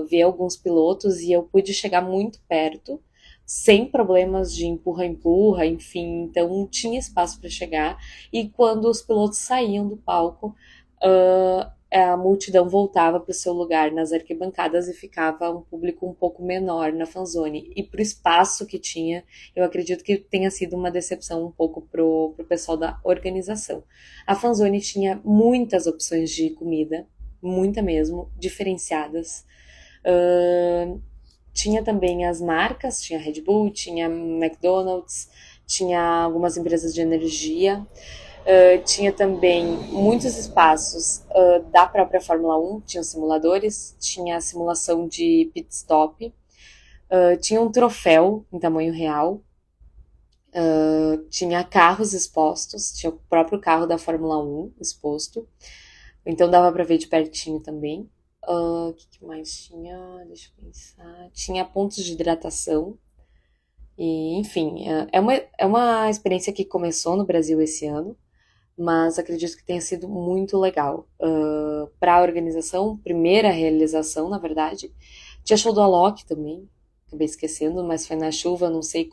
ver alguns pilotos e eu pude chegar muito perto, sem problemas de empurra-empurra, enfim, então tinha espaço para chegar. E quando os pilotos saíam do palco, a multidão voltava para o seu lugar nas arquibancadas e ficava um público um pouco menor na fanzone. E pro espaço que tinha, eu acredito que tenha sido uma decepção um pouco pro pessoal da organização. A fanzone tinha muitas opções de comida, muita mesmo, diferenciadas. Tinha também as marcas, tinha Red Bull, tinha McDonald's, tinha algumas empresas de energia. Tinha também muitos espaços da própria Fórmula 1, tinha simuladores, tinha a simulação de pit stop, tinha um troféu em tamanho real, tinha carros expostos, tinha o próprio carro da Fórmula 1 exposto, então dava para ver de pertinho também. O que mais tinha? Deixa eu pensar. Tinha pontos de hidratação. E, enfim, é uma experiência que começou no Brasil esse ano, mas acredito que tenha sido muito legal. Para a organização, primeira realização, na verdade. Tinha show do Alok também, acabei esquecendo, mas foi na chuva, não sei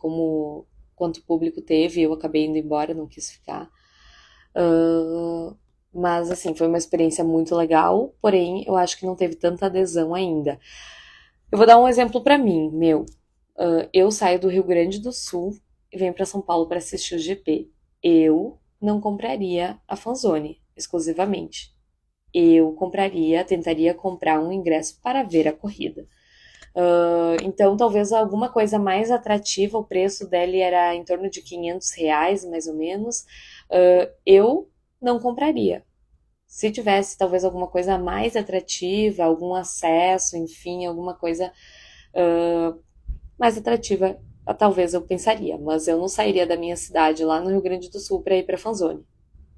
quanto público teve, eu acabei indo embora, não quis ficar. Mas, assim, foi uma experiência muito legal, porém, eu acho que não teve tanta adesão ainda. Eu vou dar um exemplo para mim, meu. Eu saio do Rio Grande do Sul e venho para São Paulo para assistir o GP. Eu não compraria a fanzone exclusivamente. Eu tentaria comprar um ingresso para ver a corrida. Então, talvez alguma coisa mais atrativa, o preço dele era em torno de R$ 500, mais ou menos. Eu não compraria. Se tivesse talvez alguma coisa mais atrativa, algum acesso, enfim, alguma coisa mais atrativa, talvez eu pensaria, mas eu não sairia da minha cidade lá no Rio Grande do Sul para ir para fanzone.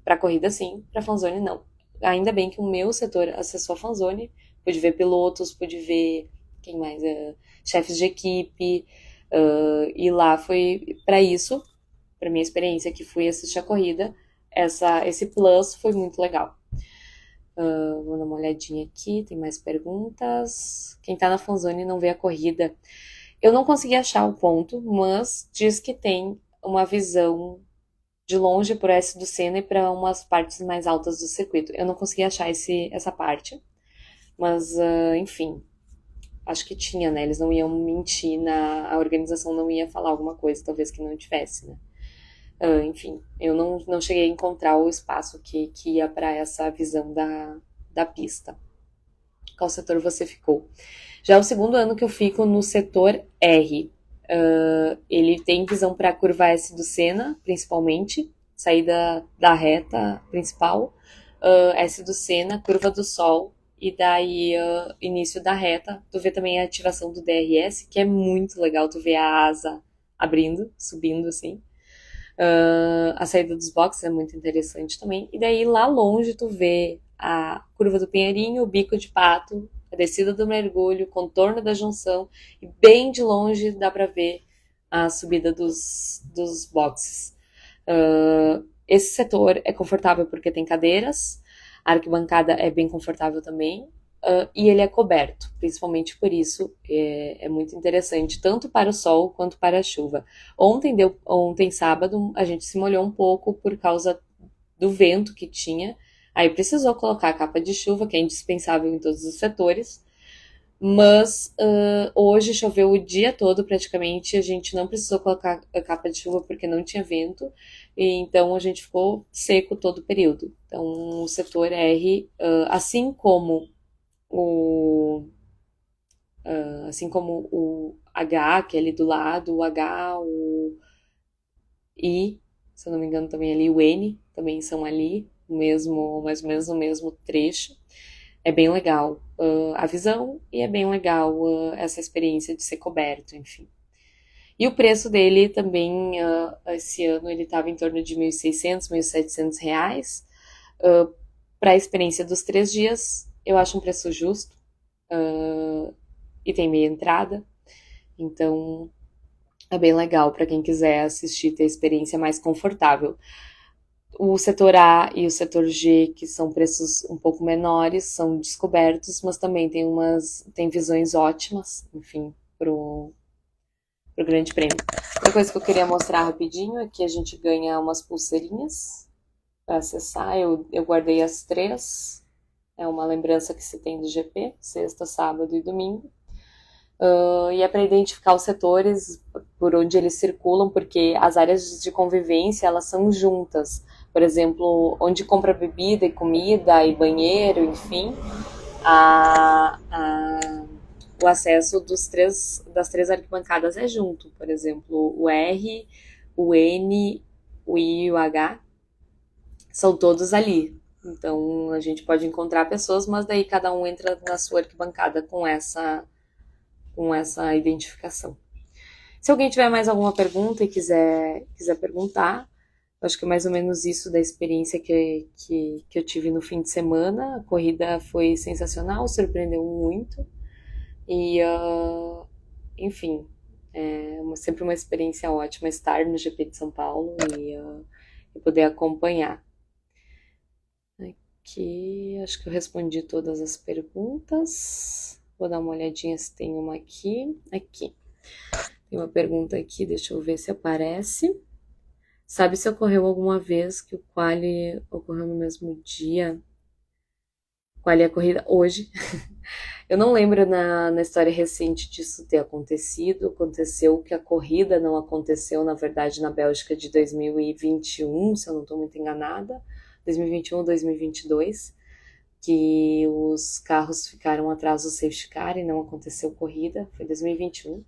Para corrida sim, para fanzone não. Ainda bem que o meu setor acessou a fanzone, pude ver pilotos, pude ver quem mais, chefes de equipe, e lá foi para isso, para minha experiência que fui assistir a corrida, esse plus foi muito legal. Vou dar uma olhadinha aqui, tem mais perguntas. Quem tá na fanzone não vê a corrida. Eu não consegui achar o ponto, mas diz que tem uma visão de longe por S do Senna e para umas partes mais altas do circuito. Eu não consegui achar essa parte, mas enfim, acho que tinha, né? Eles não iam mentir, a organização não ia falar alguma coisa, talvez que não tivesse, né? Enfim, eu não cheguei a encontrar o espaço que ia para essa visão da pista. Qual setor você ficou? Já é o segundo ano que eu fico no setor R. Ele tem visão para a curva S do Senna, principalmente, saída da reta principal, S do Senna, curva do Sol, e daí início da reta. Tu vê também a ativação do DRS, que é muito legal, tu vê a asa abrindo, subindo assim. A saída dos boxes é muito interessante também. E daí lá longe tu vê a curva do Pinheirinho, o bico de pato, a descida do mergulho, o contorno da junção, e bem de longe dá pra ver a subida dos boxes. Esse setor é confortável porque tem cadeiras, a arquibancada é bem confortável também, e ele é coberto, principalmente por isso é muito interessante, tanto para o sol quanto para a chuva. Ontem sábado, a gente se molhou um pouco por causa do vento que tinha, Aí precisou colocar a capa de chuva, que é indispensável em todos os setores, mas hoje choveu o dia todo praticamente, a gente não precisou colocar a capa de chuva porque não tinha vento, e então a gente ficou seco todo o período. Então o setor R, assim como o o H, que é ali do lado, o H, o I, se eu não me engano também ali, o N, também são ali, mais ou menos no mesmo trecho. É bem legal a visão e é bem legal essa experiência de ser coberto, enfim. E o preço dele também, esse ano, ele estava em torno de 1.600, R$ 1.700. Para a experiência dos 3 dias, eu acho um preço justo. E tem meia entrada, então é bem legal para quem quiser assistir, ter a experiência mais confortável. O setor A e o setor G, que são preços um pouco menores, são descobertos, mas também tem visões ótimas, enfim, pro Grande Prêmio. Outra coisa que eu queria mostrar rapidinho é que a gente ganha umas pulseirinhas para acessar. Eu guardei as três. É uma lembrança que se tem do GP, sexta, sábado e domingo. E é para identificar os setores por onde eles circulam, porque as áreas de convivência elas são juntas. Por exemplo, onde compra bebida e comida e banheiro, enfim, a, a, o acesso das três arquibancadas é junto. Por exemplo, o R, o N, o I e o H são todos ali. Então a gente pode encontrar pessoas, mas daí cada um entra na sua arquibancada com essa identificação. Se alguém tiver mais alguma pergunta e quiser perguntar, acho que é mais ou menos isso da experiência que eu tive no fim de semana. A corrida foi sensacional, surpreendeu muito. E, enfim, sempre uma experiência ótima estar no GP de São Paulo e poder acompanhar. Aqui, acho que eu respondi todas as perguntas. Vou dar uma olhadinha se tem uma aqui. Aqui. Tem uma pergunta aqui, deixa eu ver se aparece. Sabe se ocorreu alguma vez que o quali ocorreu no mesmo dia? Quali é a corrida hoje. Eu não lembro na história recente disso ter acontecido. Aconteceu que a corrida não aconteceu, na verdade, na Bélgica de 2021, se eu não estou muito enganada. 2021 ou 2022, que os carros ficaram atrás do safety car e não aconteceu corrida. Foi 2021.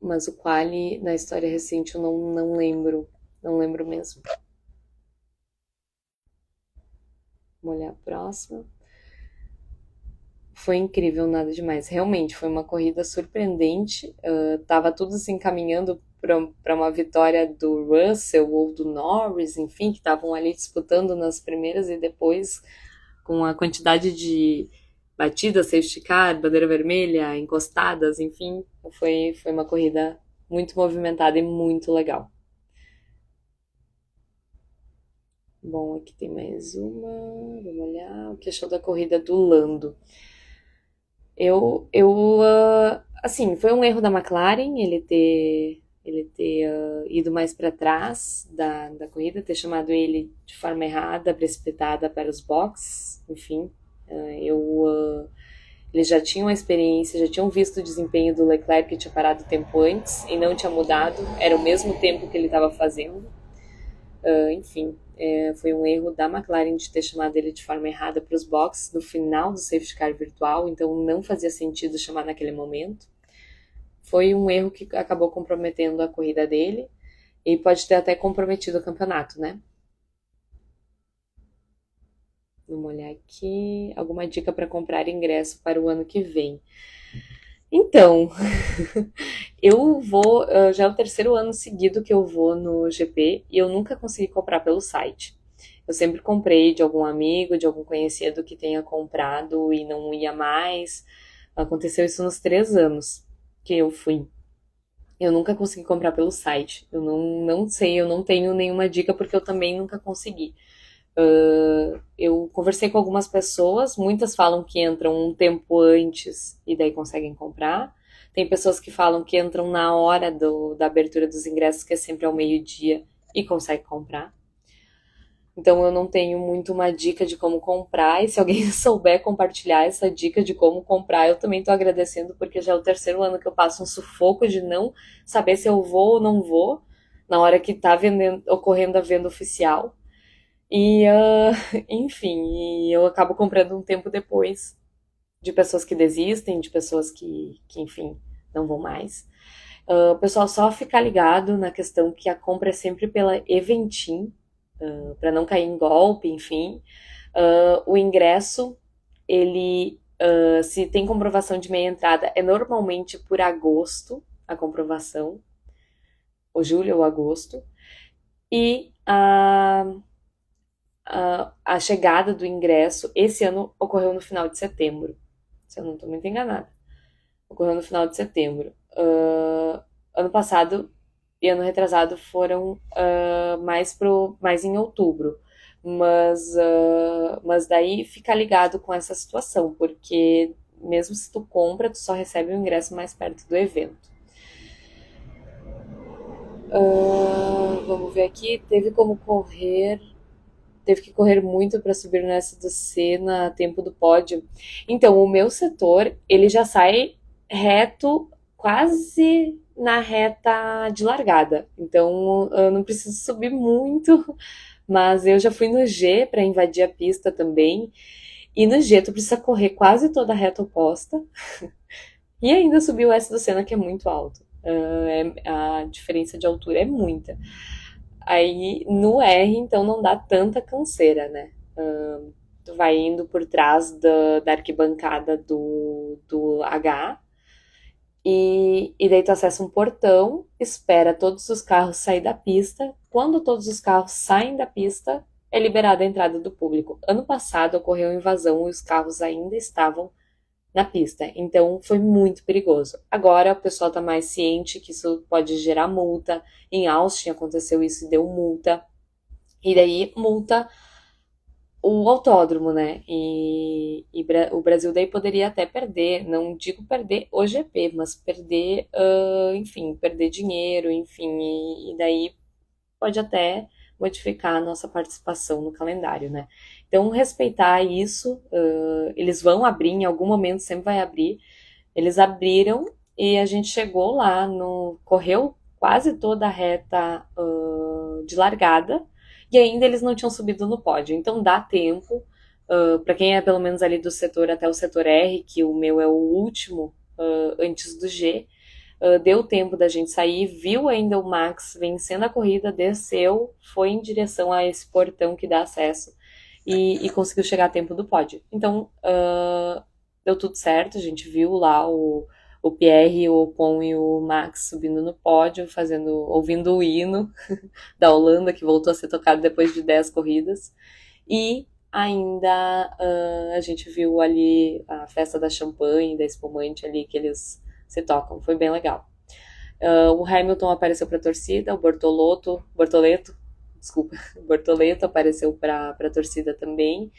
Mas o quali, na história recente, eu não lembro. Não lembro mesmo. Vamos olhar a próxima. Foi incrível, nada demais. Realmente, foi uma corrida surpreendente. Tava tudo se encaminhando para uma vitória do Russell ou do Norris, enfim, que estavam ali disputando nas primeiras e depois, com a quantidade de batidas, safety car, bandeira vermelha, encostadas, enfim, foi uma corrida muito movimentada e muito legal. Bom, aqui tem mais uma. Vamos olhar. O que achou da corrida do Lando? Assim, foi um erro da McLaren ele ter ido mais para trás da corrida, ter chamado ele de forma errada, precipitada para os boxes, enfim. Eles já tinham a experiência, já tinham visto o desempenho do Leclerc que tinha parado tempo antes e não tinha mudado, era o mesmo tempo que ele estava fazendo. Enfim, foi um erro da McLaren de ter chamado ele de forma errada para os boxes no final do safety car virtual, então não fazia sentido chamar naquele momento. Foi um erro que acabou comprometendo a corrida dele e pode ter até comprometido o campeonato, né? Vamos olhar aqui. Alguma dica para comprar ingresso para o ano que vem? Então, já é o terceiro ano seguido que eu vou no GP e eu nunca consegui comprar pelo site. Eu sempre comprei de algum amigo, de algum conhecido que tenha comprado e não ia mais. Aconteceu isso nos 3 anos que eu fui. Eu nunca consegui comprar pelo site. Eu não sei, eu não tenho nenhuma dica porque eu também nunca consegui. Eu conversei com algumas pessoas, muitas falam que entram um tempo antes e daí conseguem comprar. Tem pessoas que falam que entram na hora da abertura dos ingressos, que é sempre ao meio-dia, e conseguem comprar. Então eu não tenho muito uma dica de como comprar, e se alguém souber compartilhar essa dica de como comprar, eu também estou agradecendo, porque já é o terceiro ano que eu passo um sufoco de não saber se eu vou ou não vou, na hora que está ocorrendo a venda oficial. E, enfim, eu acabo comprando um tempo depois, de pessoas que desistem, de pessoas que enfim, não vão mais. O pessoal só ficar ligado na questão que a compra é sempre pela Eventim, para não cair em golpe, enfim. O ingresso, ele, se tem comprovação de meia entrada, é normalmente por agosto, a comprovação, ou julho ou agosto. E a chegada do ingresso, esse ano ocorreu no final de setembro, se eu não estou muito enganada. Ocorreu no final de setembro. Ano passado e ano retrasado foram mais em outubro. Mas daí fica ligado com essa situação, porque mesmo se tu compra, tu só recebe o ingresso mais perto do evento. Vamos ver aqui, teve que correr muito para subir no S2C na tempo do pódio. Então, o meu setor, ele já sai reto, quase na reta de largada. Então, eu não preciso subir muito, mas eu já fui no G para invadir a pista também. E no G, tu precisa correr quase toda a reta oposta. E ainda subir o S do Senna, que é muito alto. A diferença de altura é muita. Aí no R, então, não dá tanta canseira, né? Tu vai indo por trás da arquibancada do H e daí tu acessa um portão, espera todos os carros sair da pista. Quando todos os carros saem da pista, é liberada a entrada do público. Ano passado ocorreu invasão e os carros ainda estavam na pista, então foi muito perigoso. Agora o pessoal está mais ciente que isso pode gerar multa. Em Austin aconteceu isso e deu multa. E daí multa o autódromo, né? O Brasil daí poderia até perder, não digo perder o GP, mas perder, enfim, perder dinheiro, enfim, e daí pode até modificar a nossa participação no calendário, né? Então, respeitar isso, eles vão abrir, em algum momento sempre vai abrir. Eles abriram e a gente chegou lá, correu quase toda a reta de largada e ainda eles não tinham subido no pódio. Então, dá tempo, para quem é pelo menos ali do setor até o setor R, que o meu é o último antes do G, deu tempo da gente sair, viu ainda o Max vencendo a corrida, desceu, foi em direção a esse portão que dá acesso e conseguiu chegar a tempo do pódio. Então, deu tudo certo, a gente viu lá o Pierre, o Ocon e o Max subindo no pódio, ouvindo o hino da Holanda, que voltou a ser tocado depois de 10 corridas. E ainda a gente viu ali a festa da champanhe, da espumante ali, que eles se tocam. Foi bem legal. O Hamilton apareceu para a torcida, o Bortoleto, desculpa, o Bortoleto apareceu para a torcida também.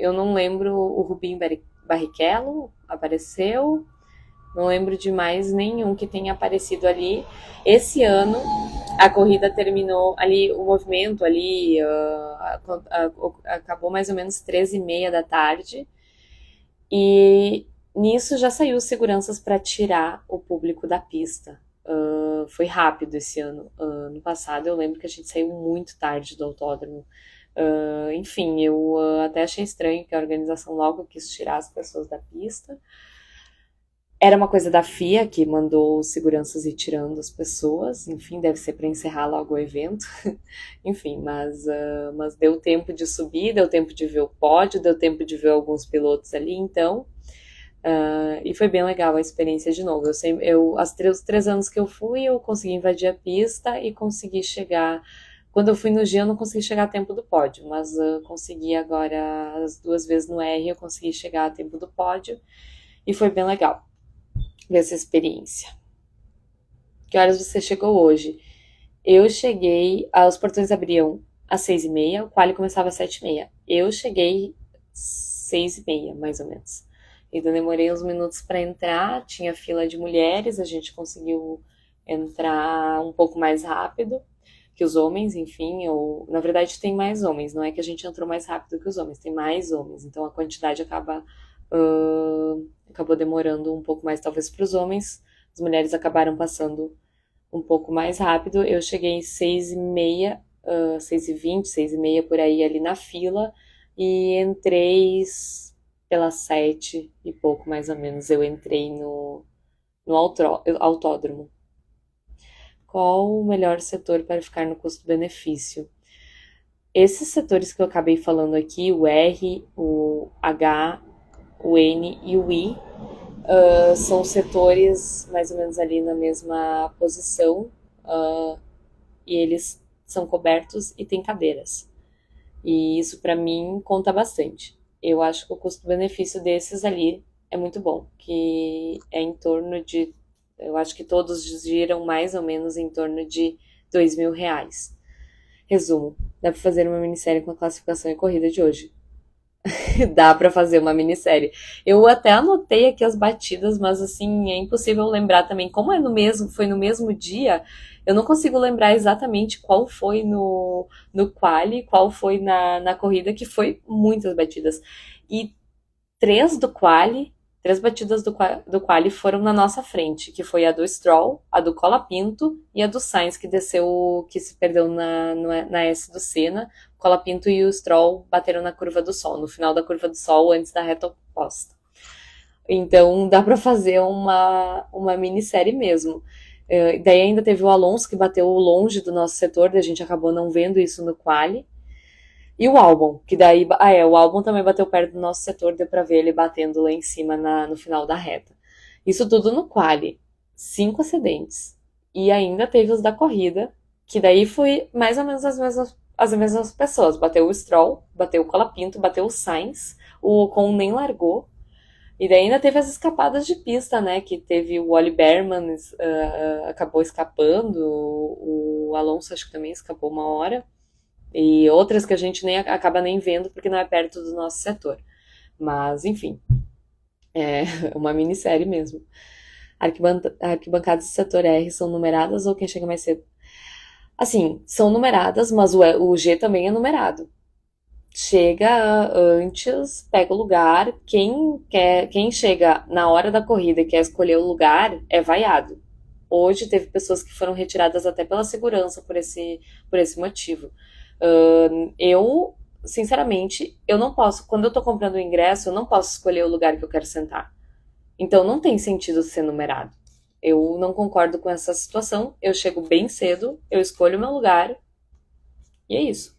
Eu não lembro, o Rubinho Barrichello apareceu, não lembro de mais nenhum que tenha aparecido ali. Esse ano a corrida terminou ali, o movimento ali acabou mais ou menos 13h30 da tarde e nisso já saiu os seguranças para tirar o público da pista. Foi rápido esse ano. No passado eu lembro que a gente saiu muito tarde do autódromo. Enfim, eu até achei estranho que a organização logo quis tirar as pessoas da pista. Era uma coisa da FIA que mandou os seguranças ir tirando as pessoas. Enfim, deve ser para encerrar logo o evento. Enfim, mas deu tempo de subir, deu tempo de ver o pódio, deu tempo de ver alguns pilotos ali, então. E foi bem legal a experiência de novo. Os 3 anos que eu fui, eu consegui invadir a pista e consegui chegar. Quando eu fui no G, eu não consegui chegar a tempo do pódio, mas consegui agora, as 2 vezes no R, eu consegui chegar a tempo do pódio e foi bem legal ver essa experiência. Que horas você chegou hoje? Eu cheguei, os portões abriam às 6h30, o quali começava às 7h30. Eu cheguei 6h30, mais ou menos. Então demorei uns minutos para entrar, tinha fila de mulheres, a gente conseguiu entrar um pouco mais rápido. que os homens, enfim, ou na verdade tem mais homens, não é que a gente entrou mais rápido que os homens, tem mais homens, então a quantidade acabou demorando um pouco mais, talvez para os homens, as mulheres acabaram passando um pouco mais rápido. Eu cheguei em 6h30, 6h20, 6h30 por aí ali na fila e entrei pelas 7 e pouco mais ou menos. Eu entrei no autódromo. Qual o melhor setor para ficar no custo-benefício? Esses setores que eu acabei falando aqui, o R, o H, o N e o I, são setores mais ou menos ali na mesma posição, e eles são cobertos e têm cadeiras. E isso para mim conta bastante. Eu acho que o custo-benefício desses ali é muito bom, que é em torno de, eu acho que todos giram mais ou menos em torno de R$ 2.000. Resumo, dá pra fazer uma minissérie com a classificação e corrida de hoje. Dá pra fazer uma minissérie. Eu até anotei aqui as batidas, mas assim, é impossível lembrar também. Como foi no mesmo dia, eu não consigo lembrar exatamente qual foi no quali, qual foi na corrida, que foi muitas batidas. E três batidas do quali foram na nossa frente, que foi a do Stroll, a do Colapinto e a do Sainz, que se perdeu na S do Senna. O Colapinto e o Stroll bateram na curva do Sol, no final da curva do Sol, antes da reta oposta. Então dá para fazer uma minissérie mesmo. Daí ainda teve o Alonso, que bateu longe do nosso setor, daí a gente acabou não vendo isso no quali. E o Albon, que daí. O Albon também bateu perto do nosso setor, deu pra ver ele batendo lá em cima no final da reta. Isso tudo no quali. 5 acidentes. E ainda teve os da corrida, que daí foi mais ou menos as mesmas pessoas. Bateu o Stroll, bateu o Colapinto, bateu o Sainz, o Ocon nem largou. E daí ainda teve as escapadas de pista, né? Que teve o Oli Berman, acabou escapando, o Alonso acho que também escapou uma hora. E outras que a gente nem acaba nem vendo porque não é perto do nosso setor. Mas, enfim, é uma minissérie mesmo. Arquibancadas do setor R são numeradas ou quem chega mais cedo? Assim, são numeradas, mas o G também é numerado. Chega antes, pega o lugar. Quem chega na hora da corrida e quer escolher o lugar é vaiado. Hoje teve pessoas que foram retiradas até pela segurança por esse motivo. Eu, sinceramente, eu não posso, quando eu tô comprando o ingresso, eu não posso escolher o lugar que eu quero sentar. Então não tem sentido ser numerado. Eu não concordo com essa situação. Eu chego bem cedo, eu escolho o meu lugar e é isso.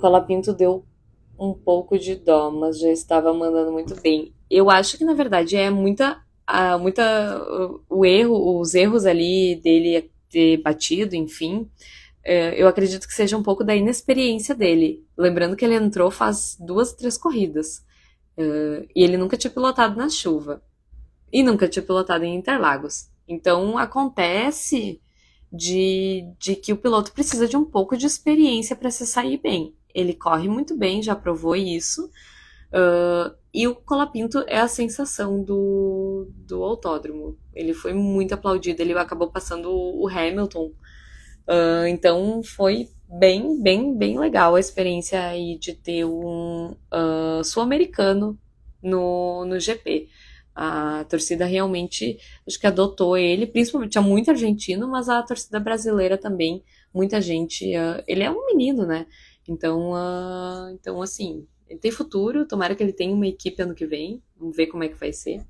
Colapinto deu um pouco de dó, mas já estava mandando muito bem. Eu acho que na verdade é os erros ali dele ter batido, enfim. Eu acredito que seja um pouco da inexperiência dele. Lembrando que ele entrou faz 2, 3 corridas. E ele nunca tinha pilotado na chuva. E nunca tinha pilotado em Interlagos. Então acontece de que o piloto precisa de um pouco de experiência para se sair bem. Ele corre muito bem, já provou isso. E o Colapinto é a sensação do autódromo. Ele foi muito aplaudido, ele acabou passando o Hamilton. Então foi bem, bem, bem legal a experiência aí de ter um sul-americano no GP. A torcida realmente, acho que adotou ele, principalmente, tinha muito argentino, mas a torcida brasileira também, muita gente. Ele é um menino, né? Então, assim, ele tem futuro, tomara que ele tenha uma equipe ano que vem, vamos ver como é que vai ser.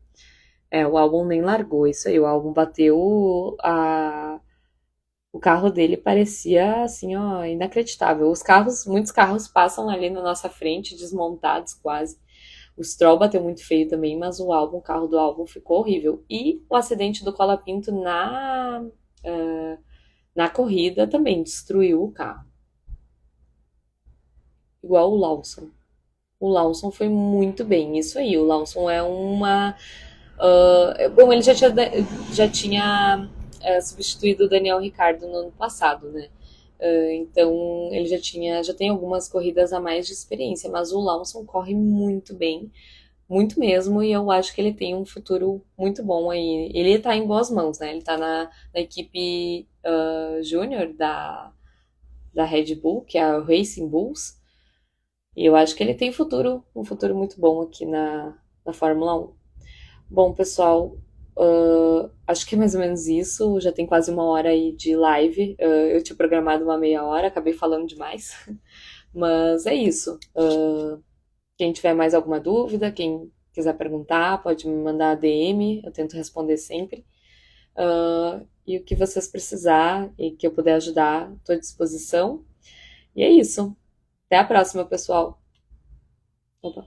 O álbum nem largou isso aí, o álbum bateu o carro dele parecia assim, ó, inacreditável. Muitos carros passam ali na nossa frente, desmontados quase. O Stroll bateu muito feio também, mas o carro do álbum ficou horrível. E o acidente do Colapinto na corrida também destruiu o carro. Igual o Lawson. O Lawson foi muito bem, isso aí. O Lawson é uma. Bom, ele já tinha substituído o Daniel Ricciardo no ano passado, né? Então ele já tem algumas corridas a mais de experiência, mas o Lawson corre muito bem. muito mesmo, e eu acho que ele tem um futuro muito bom aí. Ele tá em boas mãos, né? Ele tá na equipe júnior da Red Bull, que é a Racing Bulls, e eu acho que ele tem futuro, um futuro muito bom aqui na Fórmula 1. Bom, pessoal, acho que é mais ou menos isso. Já tem quase uma hora aí de live. Eu tinha programado uma meia hora, acabei falando demais. Mas é isso. Quem tiver mais alguma dúvida, quem quiser perguntar, pode me mandar DM, eu tento responder sempre. E o que vocês precisar e que eu puder ajudar, estou à disposição. E é isso. Até a próxima, pessoal. Opa.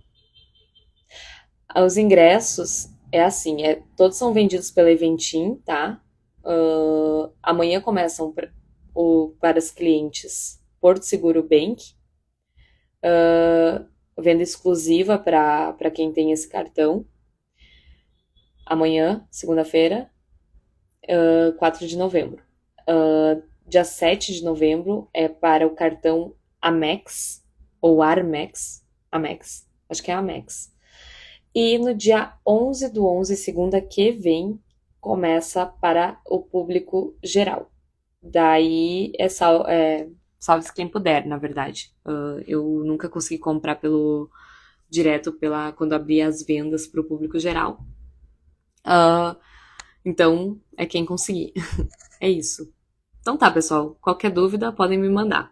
Os ingressos é assim, todos são vendidos pela Eventim, tá? Amanhã começam para os clientes Porto Seguro Bank, venda exclusiva para quem tem esse cartão. Amanhã, segunda-feira, 4 de novembro. Dia 7 de novembro é para o cartão Amex, ou Armex, Amex, acho que é Amex. E no dia 11 do 11, segunda que vem, começa para o público geral. Daí salve-se quem puder, na verdade. Eu nunca consegui comprar direto quando abria as vendas para o público geral. Então, é quem conseguir. É isso. Então tá, pessoal. Qualquer dúvida, podem me mandar.